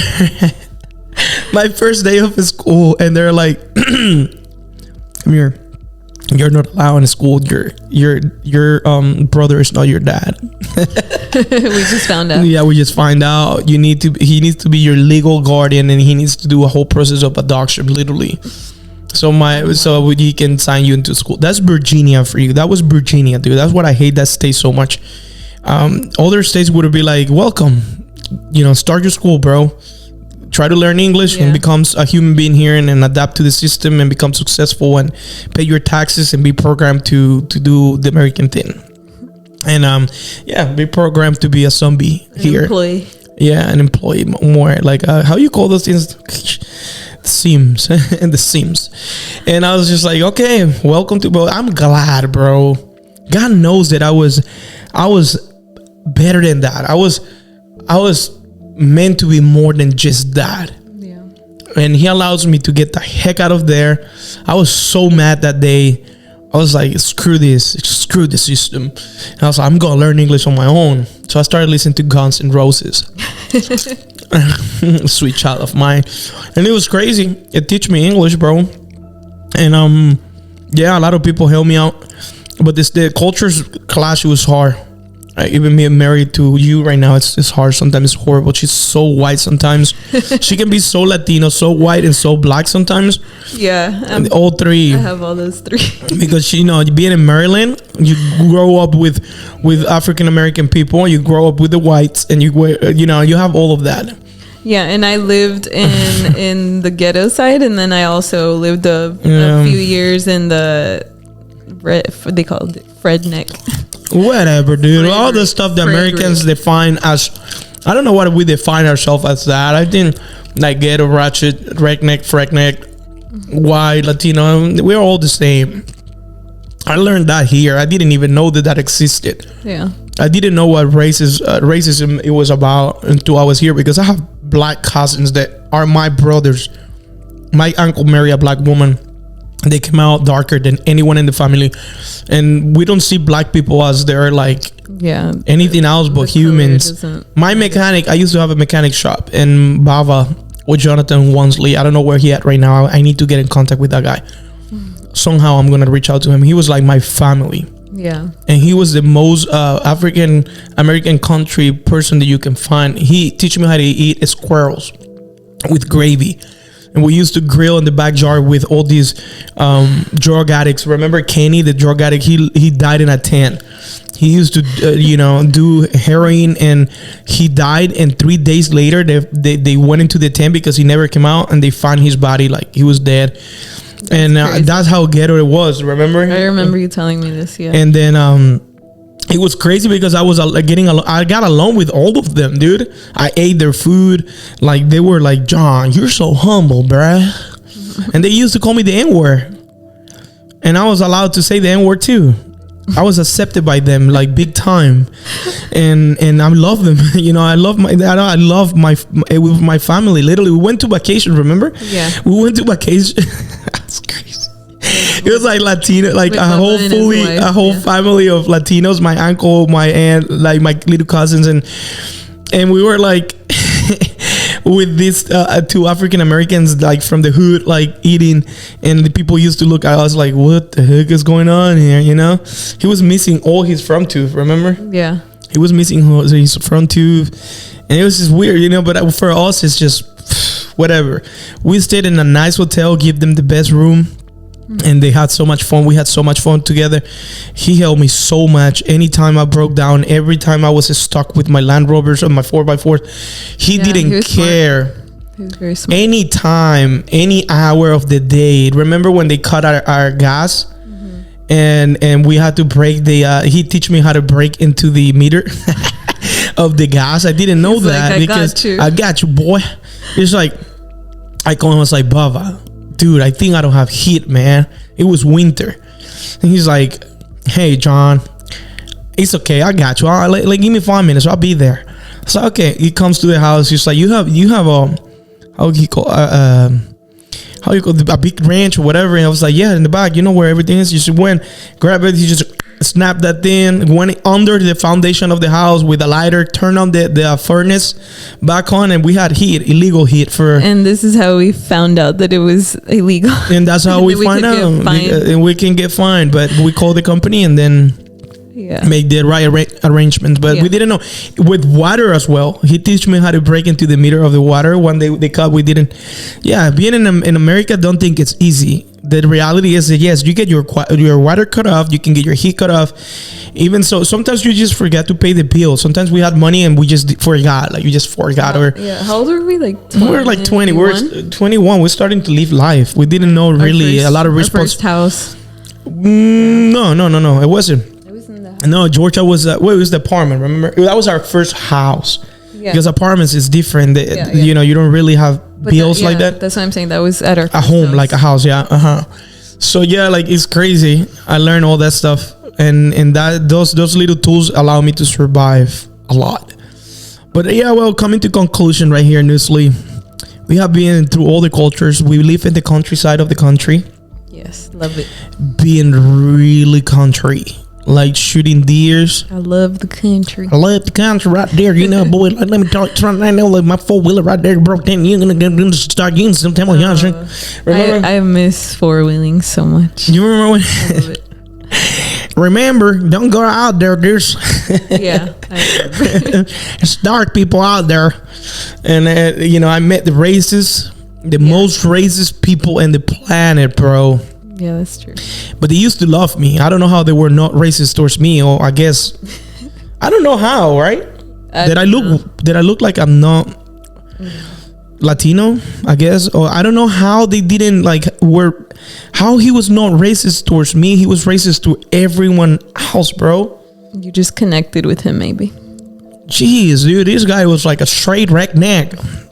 my first day of school, and they're like, "Come here. You're not allowed in school. Your brother is not your dad." We just found out. Yeah, we just find out he needs to be your legal guardian, and he needs to do a whole process of adoption, literally. So he can sign you into school. That's Virginia for you. That was Virginia, dude. That's what I hate that state so much. Other states would be like, welcome, start your school, bro. Try to learn English and becomes a human being here and adapt to the system and become successful and pay your taxes and be programmed to do the American thing. And be programmed to be a zombie here. Employee. Yeah, an employee more like how you call those things? Sims and the Sims. And I was just like, okay, welcome to. But I'm glad, bro. God knows that I was better than that. I was meant to be more than just that. Yeah. And he allows me to get the heck out of there. I was so mad that day. I was like, screw the system. And I was like, I'm gonna learn English on my own. So I started listening to Guns N' Roses. Sweet child of mine. And it was crazy. It teach me English, bro. And a lot of people helped me out. But the cultures clash was hard. Even me married to you right now, it's hard. Sometimes it's horrible. She's so white sometimes. She can be so Latino, so white, and so black sometimes. Yeah. All three. I have all those three. Because, being in Maryland, you grow up with African-American people. You grow up with the whites, and you have all of that. Yeah, and I lived in the ghetto side, and then I also lived a few years in they call it Fredneck. Whatever, dude. All the stuff that Americans define as, I don't know what we define ourselves as that. I think like ghetto, ratchet, redneck, freckneck, white, Latino, we're all the same. I learned that here. I didn't even know that existed. Yeah. I didn't know what racism it was about until I was here, because I have black cousins that are my brothers. My uncle married a black woman. They came out darker than anyone in the family, and we don't see black people as they're like anything else but humans. My mechanic, I used to have a mechanic shop in Bava with Jonathan Wansley. I don't know where he at right now. I need to get in contact with that guy. Somehow I'm gonna reach out to him. He was like my family. Yeah. And he was the most African American country person that you can find. He teach me how to eat squirrels with gravy. And we used to grill in the backyard with all these drug addicts. Remember Kenny, the drug addict? He died in a tent. He used to, do heroin, and he died. And 3 days later, they went into the tent because he never came out, and they found his body like he was dead. That's how ghetto it was. Remember? I remember you telling me this. Yeah. And then it was crazy because I got along with all of them, dude. I ate their food. Like, they were like, John, you're so humble, bruh. And they used to call me the N-word. And I was allowed to say the N-word too. I was accepted by them like big time. And I love them. I love my family. Literally, we went to vacation, remember? Yeah. We went to vacation. That's crazy. It was like Latino, like a whole family of Latinos. My uncle, my aunt, like my little cousins, and we were like with these two African Americans, like from the hood, like eating, and the people used to look at us like, "What the heck is going on here?" He was missing all his front tooth. Remember? Yeah. He was missing his front tooth, and it was just weird, But for us, it's just whatever. We stayed in a nice hotel, give them the best room. And they had so much fun. We had so much fun together. He helped me so much. Anytime I broke down, every time I was stuck with my Land Rovers or my 4x4, he didn't care. Smart. He was very smart. Anytime, any hour of the day. Remember when they cut our gas? Mm-hmm. And we had to break he teach me how to break into the meter of the gas. I didn't know that because I got you, boy. It's like, I call him, I was like, Bava, dude, I think I don't have heat, man. It was winter. And he's like, hey, John, it's okay. I got you. Like, give me 5 minutes. I'll be there. So, okay. He comes to the house. He's like, you have a, how do you call a big ranch or whatever. And I was like, yeah, in the back. You know where everything is. You just went, grab it. You just snap that thing, went under the foundation of the house with a lighter, turn on the furnace back on, and we had illegal heat and this is how we found out that it was illegal. And that's how we find out. And we can get fined, but we call the company, and then make the right arrangements. But we didn't know with water as well. He teach me how to break into the meter of the water. One day they cut, we didn't. Yeah, being in America, don't think it's easy. The reality is that yes, you get your water cut off, you can get your heat cut off. Even so, sometimes you just forget to pay the bill. Sometimes we had money and we just forgot. Like you just forgot. Or how old were we? Like 20, we were like 20. We were 21. We're starting to live life. We didn't know really a lot of first house. No. It wasn't. It was in the house. No, Georgia was it was the apartment. Remember, that was our first house. Yeah. Because apartments is different. You know, you don't really have bills like that. That's what I'm saying. That was at our a home, house. Like a house. Yeah. So yeah, like it's crazy. I learned all that stuff, and that those little tools allow me to survive a lot. But yeah, well, coming to conclusion right here, Newsly, we have been through all the cultures. We live in the countryside of the country. Yes, love it. Being really country. Like shooting deers. I love the country. I love the country right there. You know, boy, let me talk right now. Like my 4-wheeler right there broke down. You're going to start getting some time. Remember? I miss 4-wheeling so much. You remember when? I love it. Remember, don't go out there. There's yeah, I remember. It's dark people out there. And, you know, I met the most racist people in the planet, bro. Yeah, that's true. But they used to love me. I don't know how they were not racist towards me, or I guess I don't know how. Right? Did I look like I'm not Latino? I guess, or I don't know how they didn't how he was not racist towards me. He was racist to everyone else, bro. You just connected with him, maybe. Jeez, dude, this guy was like a straight redneck.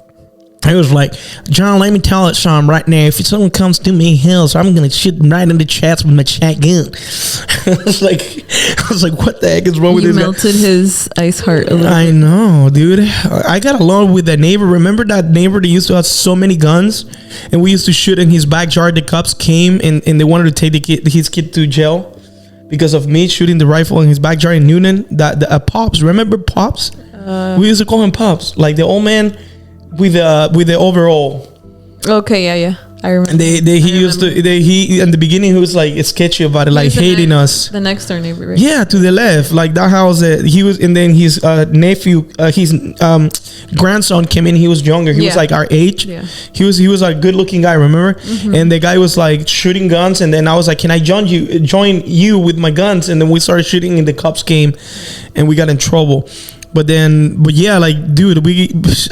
He was like, John, let me tell it something right now. If someone comes to me hills, I'm gonna shoot them right in the chest with my shotgun. I was like, what the heck is wrong with this guy? You melted his ice heart a little I bit. know, dude. I got along with that neighbor. Remember that neighbor that used to have so many guns, and we used to shoot in his backyard. The cops came and they wanted to take his kid to jail because of me shooting the rifle in his backyard in Newnan. Pops, remember Pops? We used to call him Pops, like the old man with the overall. Okay, yeah, I remember. He in the beginning he was like sketchy about it, like hating us. The next door neighbor, right? Yeah, to the left, like that house that he was, and then his nephew, his grandson came in. He was younger. He was like our age. Yeah. He was a good looking guy. Remember? Mm-hmm. And the guy was like shooting guns, and then I was like, "Can I join you with my guns?" And then we started shooting, and the cops came, and we got in trouble. But yeah, like, dude,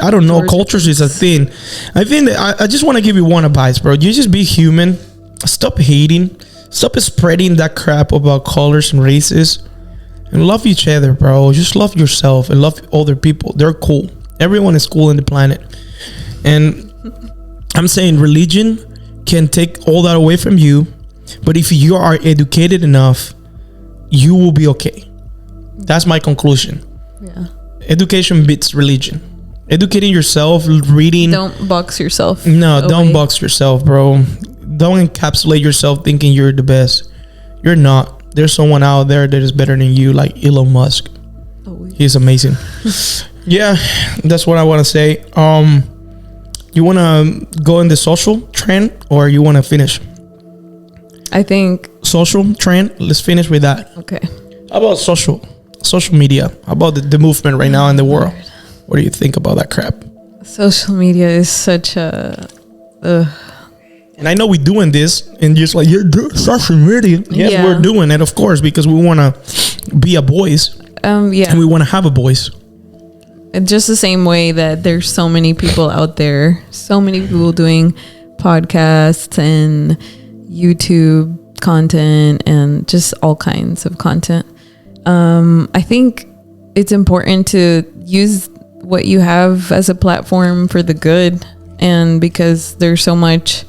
I don't know. Cultures is a thing. I think that I just want to give you one advice, bro. You just be human. Stop hating. Stop spreading that crap about colors and races. And love each other, bro. Just love yourself and love other people. They're cool. Everyone is cool on the planet. And I'm saying religion can take all that away from you. But if you are educated enough, you will be okay. That's my conclusion. Yeah. Education beats religion. Educating yourself, reading. Don't box yourself. No, don't box yourself, bro. Don't encapsulate yourself thinking you're the best. You're not. There's someone out there that is better than you, like Elon Musk. He's amazing. Yeah, that's what I want to say. You want to go in the social trend, or you want to finish? I think social trend. Let's finish with that. Okay. How about social media? How about the movement right now in the world? What do you think about that crap? Social media is such a and I know we're doing this and just like, you're doing social media. Yes, we're doing it, of course, because we want to be a voice. And we want to have a voice. And just the same way that there's so many people out there, so many people doing podcasts and YouTube content and just all kinds of content. I think it's important to use what you have as a platform for the good, and because there's so much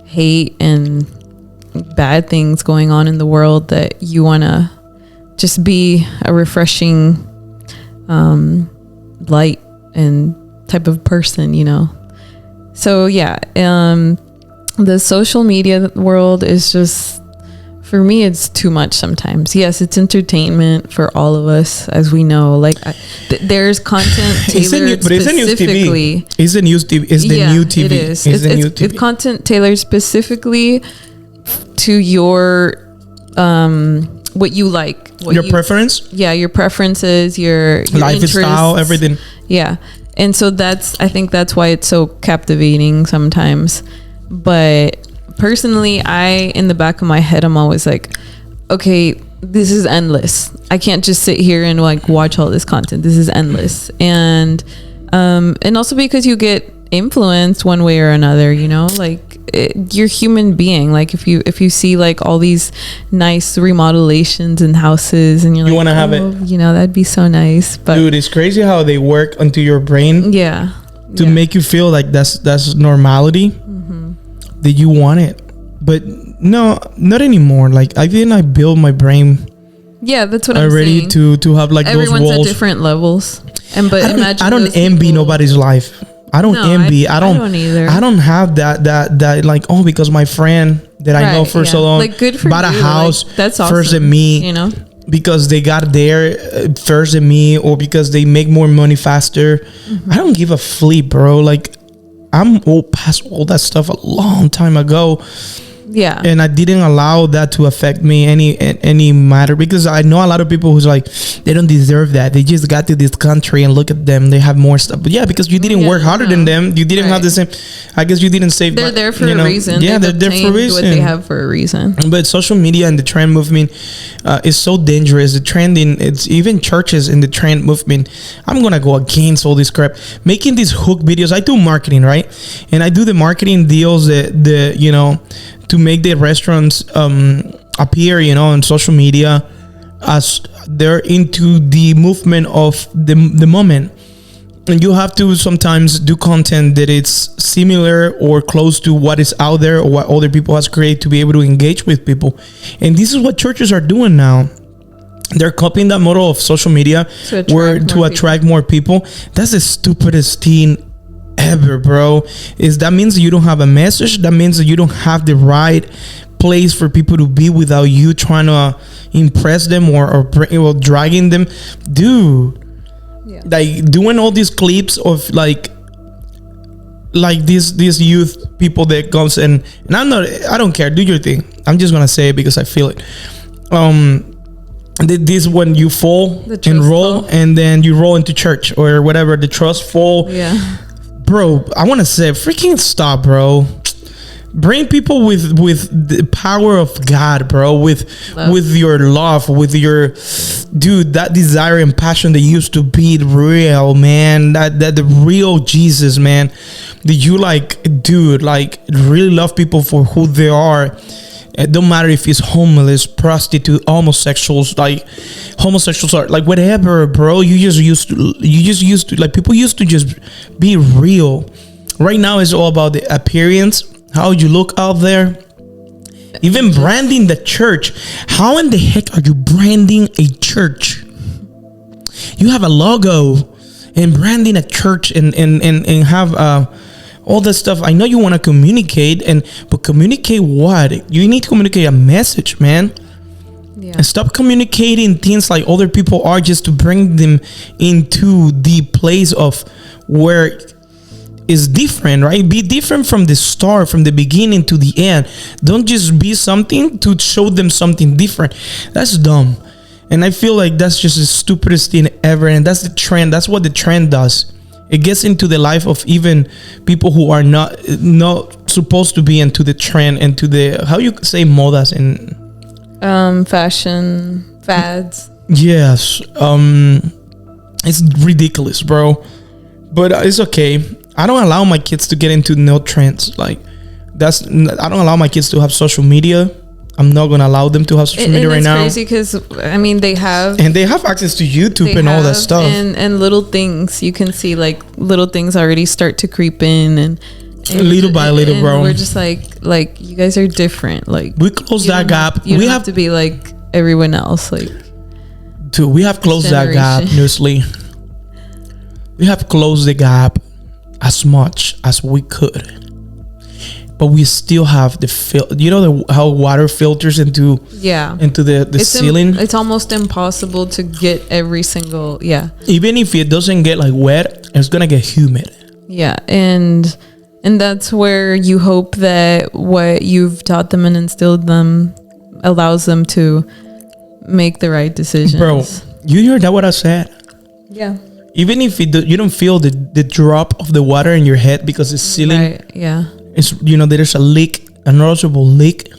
hate and bad things going on in the world, that you want to just be a refreshing light and type of person, you know. So yeah, the social media world is just, for me, it's too much sometimes. Yes, it's entertainment for all of us, as we know. Like, there's content tailored specifically. It's the new TV. It's the new TV. It is. It's content tailored specifically to your what you like, what Your preference, your preferences, your lifestyle, interests. everything. Yeah. And so I think that's why it's so captivating sometimes. But personally, in the back of my head, I'm always like, okay, this is endless. I can't just sit here and like watch all this content. This is endless. And also because you get influenced one way or another, you know, like you're a human being. Like if you see like all these nice remodelations and houses and you want to have it, you know, that'd be so nice. But dude, it's crazy how they work onto your brain to make you feel like that's normality, that you want it. But no, not anymore. Like I build my brain that's what I'm ready saying. to have like everyone's those walls at different levels. But I don't envy nobody's life. I don't envy. I don't either. I don't have that like, oh, because my friend that I know for so long, like, good for bought a house, like, that's awesome, first than me, you know, because they got there first than me, or because they make more money faster. I don't give a flip, bro. Like I'm past all that stuff a long time ago. Yeah. And I didn't allow that to affect me any matter, because I know a lot of people who's like, they don't deserve that. They just got to this country and look at them. They have more stuff. But yeah, because you didn't work harder than them. You didn't have the same. I guess you didn't save. They're there for a reason. Yeah, they're there for a reason. What they have for a reason. But social media and the trend movement is so dangerous. The trending, it's even churches in the trend movement. I'm gonna go against all this crap. Making these hook videos. I do marketing, right? And I do the marketing deals that you know, to make the restaurants appear, you know, on social media as they're into the movement of the moment. And you have to sometimes do content that it's similar or close to what is out there or what other people has created to be able to engage with people. And this is what churches are doing now. They're copying that model of social media to attract more people. That's the stupidest thing ever, bro. That means you don't have a message. That means that you don't have the right place for people to be without you trying to impress them or dragging them, dude. Like doing all these clips of like these youth people that comes and I don't care, do your thing. I'm just gonna say it because I feel it. This when you fall and roll and then you roll into church or whatever, the trust fall. Bro, I want to say, freaking stop, bro. Bring people with the power of God, bro. With your love, with your that desire and passion that used to be real, man. That the real Jesus, man. That you like, dude, like really love people for who they are. It don't matter if it's homeless, prostitute, homosexuals, like homosexuals are like whatever, bro. You just used to like people used to just be real. Right now it's all about the appearance, how you look out there. Even branding the church. How in the heck are you branding a church? You have a logo and branding a church and have all that stuff. I know you want to communicate, but communicate what? You need to communicate a message, man. And stop communicating things like other people are just to bring them into the place of where is different, right? Be different from the start, from the beginning to the end. Don't just be something to show them something different. That's dumb. And I feel like that's just the stupidest thing ever. And that's the trend. That's what the trend does. It gets into the life of even people who are not supposed to be into the trend, into the, how you say modas in fashion fads. Yes. It's ridiculous, bro. But it's okay. I don't allow my kids to get into no trends. Like I don't allow my kids to have social media. I'm not gonna allow them to have social media right now. It's crazy because I mean they have access to YouTube and all that stuff and little things you can see, like little things already start to creep in and little by little, bro. We're just like you guys are different. Like we close that gap. We have to be like everyone else. Like, dude, we have closed that gap. Honestly, we have closed the gap as much as we could. But we still have how water filters into the ceiling. It's almost impossible to get every single Even if it doesn't get like wet, it's gonna get humid. Yeah, and that's where you hope that what you've taught them and instilled them allows them to make the right decisions. Bro, you heard that what I said? Yeah. Even if you don't feel the drop of the water in your head because it's ceiling, Right. Yeah. it's, there's a leak, a noticeable leak.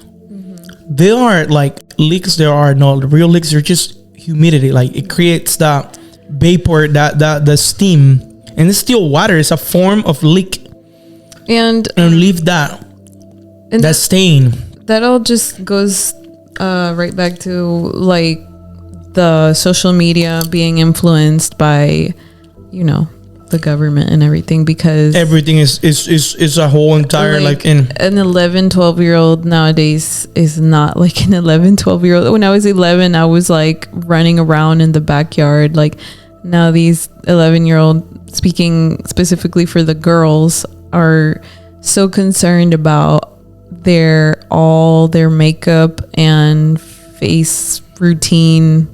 There are like leaks. There are no real leaks. They're just humidity. Like it creates that vapor, that the steam, and it's still water. It's a form of leak. And leave that stain. That all just goes right back to like the social media being influenced by, the government and everything, because everything is a whole entire like in an 11-12-year-old nowadays is not like an 11-12-year-old. When I was 11, I was like running around in the backyard. Like now these 11-year-old, speaking specifically for the girls, are so concerned about all their makeup and face routine,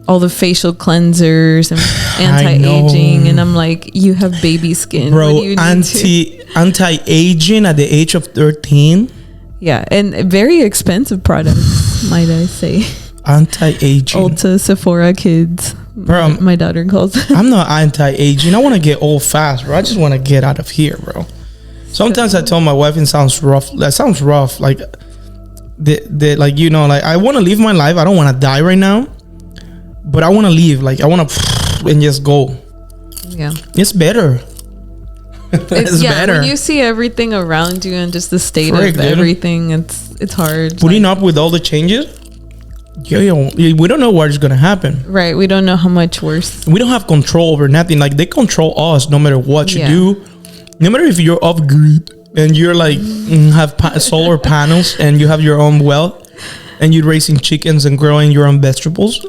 all the facial cleansers and anti-aging, and I'm like, you have baby skin, bro. Anti-aging at the age of 13. Yeah, and very expensive products, might I say. Anti-aging. Ulta, Sephora, Kids. Bro, my daughter calls it. I'm not anti-aging. I want to get old fast, bro. I just want to get out of here, bro. Sometimes I tell my wife it sounds rough. That sounds rough. Like like I want to live my life. I don't want to die right now, but I want to leave. Like I want to and just go. Yeah, it's better. It's better when you see everything around you and just the state of everything. It's hard putting up with all the changes. We don't know what's gonna happen. Right, we don't know how much worse. We don't have control over nothing. Like they control us no matter what you do. No matter if you're off grid and you're like have solar panels and you have your own well and you're raising chickens and growing your own vegetables.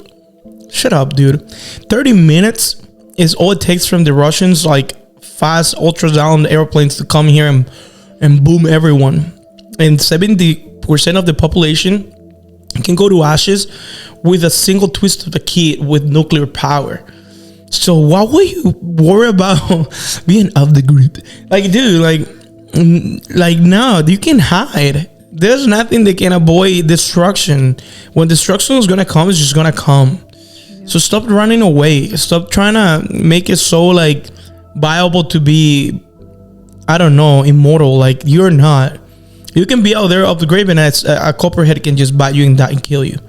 Shut up, dude. 30 minutes is all it takes from the Russians, like fast ultrasound airplanes to come here and boom everyone. And 70% of the population can go to ashes with a single twist of the key with nuclear power. So why would you worry about being off the grid? Like, dude, like no, you can hide. There's nothing that can avoid destruction. When destruction is gonna come, it's just gonna come. So stop running away. Stop trying to make it so like viable to be, I don't know, immortal. Like you're not. You can be out there off the grid and a copperhead can just bite you and die and kill you.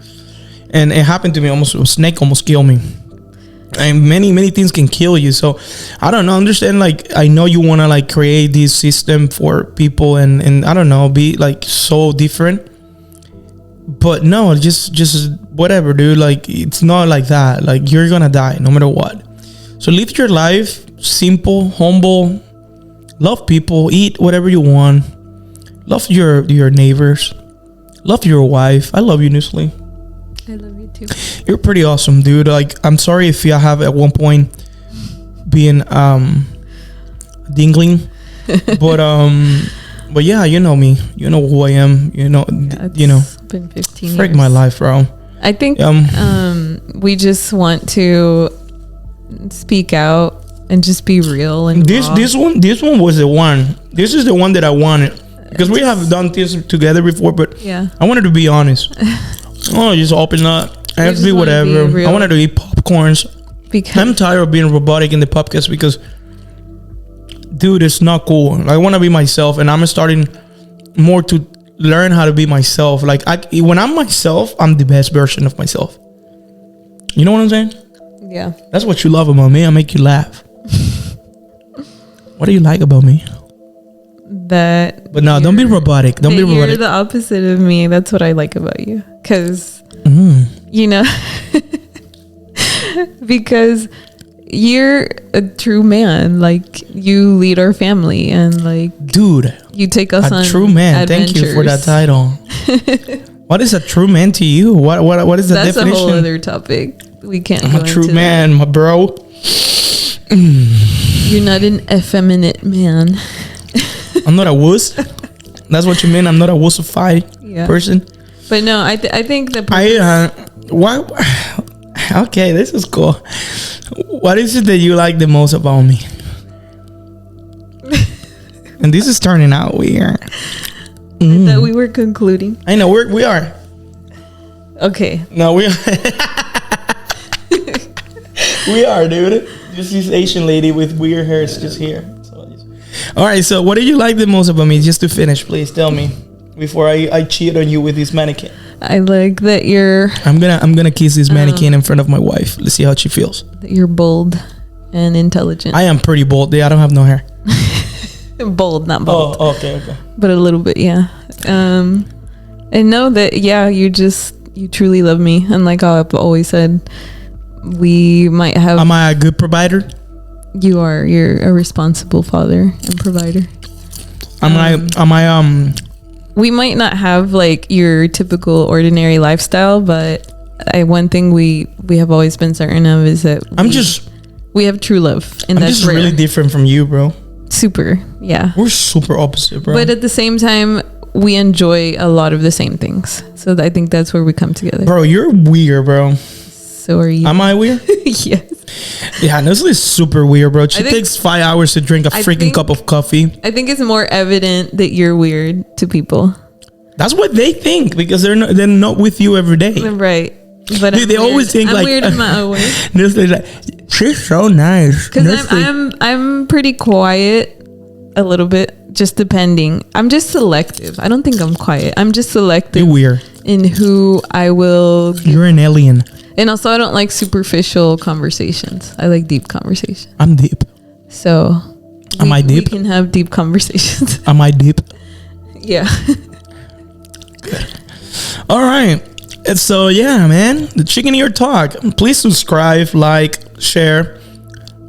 And it happened to me. A snake almost killed me. And many things can kill you. So I don't know, understand, like I know you want to like create this system for people and I don't know, be like so different, but no, just whatever, dude. Like it's not like that. Like you're gonna die no matter what. So live your life simple, humble, love people, eat whatever you want, love your neighbors, love your wife. I love you, Nusli. I love you too. You're pretty awesome, dude. Like I'm sorry if I have at one point been dingling, but yeah, you know me. You know who I am. It's been 15 freak years. My life, bro. I think we just want to speak out and just be real and this one was the one. This is the one that I wanted because we have done this together before, but yeah, I wanted to be honest. Oh, just open up. I have to be whatever. I wanted to eat popcorns. Because I'm tired of being robotic in the podcast because, dude, it's not cool. I want to be myself, and I'm starting more to learn how to be myself. Like when I'm myself, I'm the best version of myself. You know what I'm saying? Yeah. That's what you love about me. I make you laugh. What do you like about me? But no, don't be robotic. Don't be robotic. You're the opposite of me. That's what I like about you. Because, because you're a true man. Like, you lead our family and, like, dude, you take us on true man. adventures. Thank you for that title. What is a true man to you? What is the definition? That's a whole other topic. We can't I'm go a true into man, my bro. You're not an effeminate man. I'm not a wuss. That's what you mean. I'm not a wussified person. But no, I think the why? Okay, this is cool. What is it that you like the most about me? And this is turning out weird. I thought we were concluding. I know we are. Okay. No, we we are, dude. Just this Asian lady with weird hair is just here. All right, so what do you like the most about me? Just to finish, please tell me before I cheat on you with this mannequin. I like that you're I'm gonna kiss this mannequin in front of my wife. Let's see how she feels. bold and intelligent. I am pretty bold. Yeah, I don't have no hair. Bold, not bold. Oh, okay. But a little bit, yeah. And know that, yeah, you truly love me. And like I've always said, we might have. Am I a good provider? You're a responsible father and provider. Am I We might not have like your typical ordinary lifestyle, but one thing we have always been certain of is that we have true love, and that's just really different from you, bro. Super, yeah. We're super opposite, bro. But at the same time, we enjoy a lot of the same things. So I think that's where we come together. Bro, you're weird, bro. So are you? Am I weird? Yes. Yeah, Nestle is super weird, bro. She takes 5 hours to drink a freaking cup of coffee. I think it's more evident that you're weird to people. That's what they think because they're not with you every day. Right. But dude, they always think I'm weird in my own way. Nestle's like, she's so nice. Because I'm pretty quiet a little bit, just depending. I'm just selective. I don't think I'm quiet. I'm just selective. You're weird. In who I will. You're an alien. And also, I don't like superficial conversations. I like deep conversations. I'm deep. So, am I deep? We can have deep conversations. Am I deep? Yeah. Good. All right. And so, yeah, man, the Chicken Ear Talk. Please subscribe, like, share.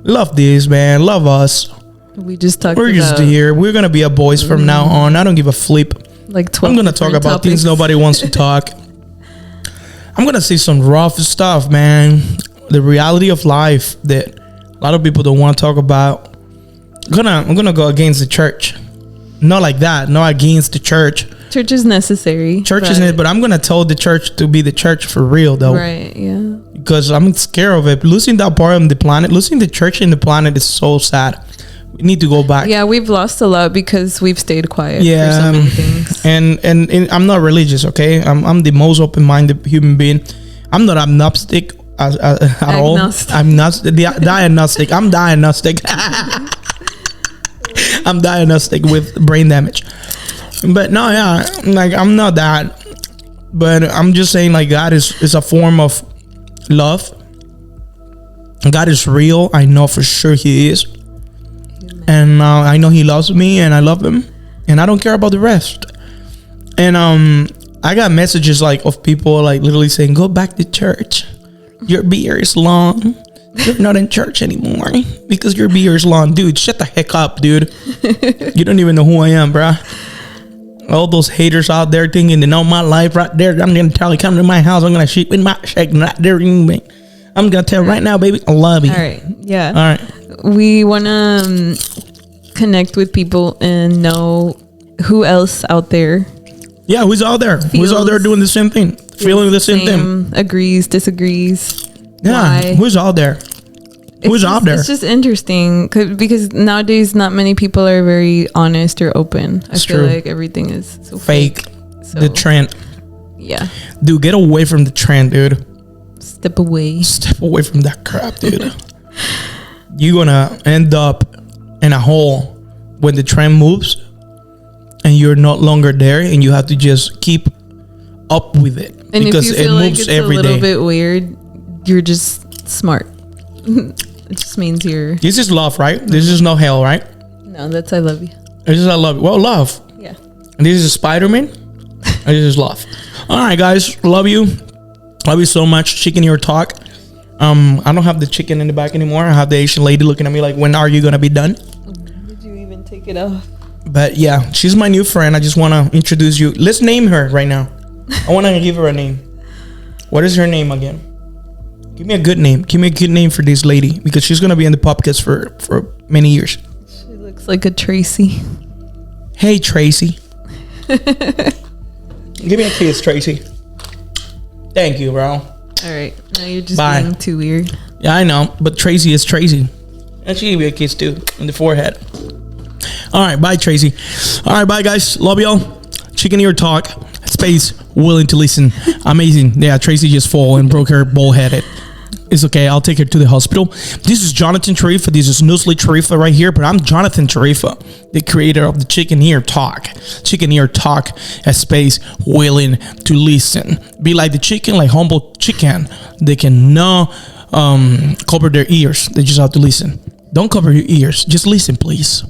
Love this, man. Love us. We just talked We're just here. We're going to be a boys from now on. I don't give a flip. Like 12 I'm going to talk about topics. things nobody wants to talk. I'm going to say some rough stuff, man. The reality of life that a lot of people don't want to talk about. I'm going to go against the church. Not like that. Not against the church. Church is necessary. Church is necessary, but I'm going to tell the church to be the church for real, though. Right, yeah. Because I'm scared of it. Losing that part of the planet, losing the church in the planet is so sad. We need to go back. Yeah, we've lost a lot because we've stayed quiet for so many things. And I'm not religious, okay? I'm the most open-minded human being. I'm not agnostic at all. I'm not diagnostic. I'm diagnostic. I'm diagnostic with brain damage. But no, yeah, like I'm not that. But I'm just saying, like, God is a form of love. God is real. I know for sure He is. And I know He loves me and I love Him. And I don't care about the rest. And I got messages like of people like literally saying, go back to church. Your beard is long. You're not in church anymore because your beard is long. Dude, shut the heck up, dude. You don't even know who I am, bruh. All those haters out there thinking they know my life right there. I'm going to tell you, come to my house. I'm going to shoot with my shake right there. I'm going to tell you right now, baby, I love you. All right. Yeah. All right. We want to connect with people and know who else out there. Yeah, who's out there? Who's out there doing the same thing? Feeling the same thing? Agrees, disagrees. Yeah. Why? Who's out there? Who's out there? It's just interesting because nowadays not many people are very honest or open. I feel like everything is so fake. So, the trend. Yeah. Dude, get away from the trend, dude. Step away. Step away from that crap, dude. You're gonna end up in a hole when the trend moves and you're no longer there and you have to just keep up with it. And because if you feel like it's a little bit weird, you're just smart. It just means you're... This is love, right? This is no hell, right? No, that's I love you. This is I love you. Well, love. Yeah. And this is Spider-Man. And this is love. All right, guys. Love you. Love you so much. Chicken Ear Talk. I don't have the chicken in the back anymore. I have the Asian lady looking at me like, when are you going to be done? Did you even take it off? But yeah, she's my new friend. I just want to introduce you. Let's name her right now. I want to give her a name. What is her name again? Give me a good name. Give me a good name for this lady because she's going to be in the podcast for many years. She looks like a Tracy. Hey, Tracy. Give me a kiss, Tracy. Thank you, bro. All right. Now you're just being too weird. Yeah, I know. But Tracy is Tracy. And she give me a kiss too in the forehead. All right. Bye, Tracy. All right. Bye, guys. Love y'all. Chicken Ear Talk. Space. willing to listen. Amazing. Yeah, Tracy just fall and broke her ball headed. It's okay. I'll take her to the hospital. This is Jonathan Tarifa. This is Nusli Tarifa right here. But I'm Jonathan Tarifa, the creator of the Chicken Ear Talk. Chicken Ear Talk, a space willing to listen. Be like the chicken, like humble chicken. They can not cover their ears. They just have to listen. Don't cover your ears. Just listen, please.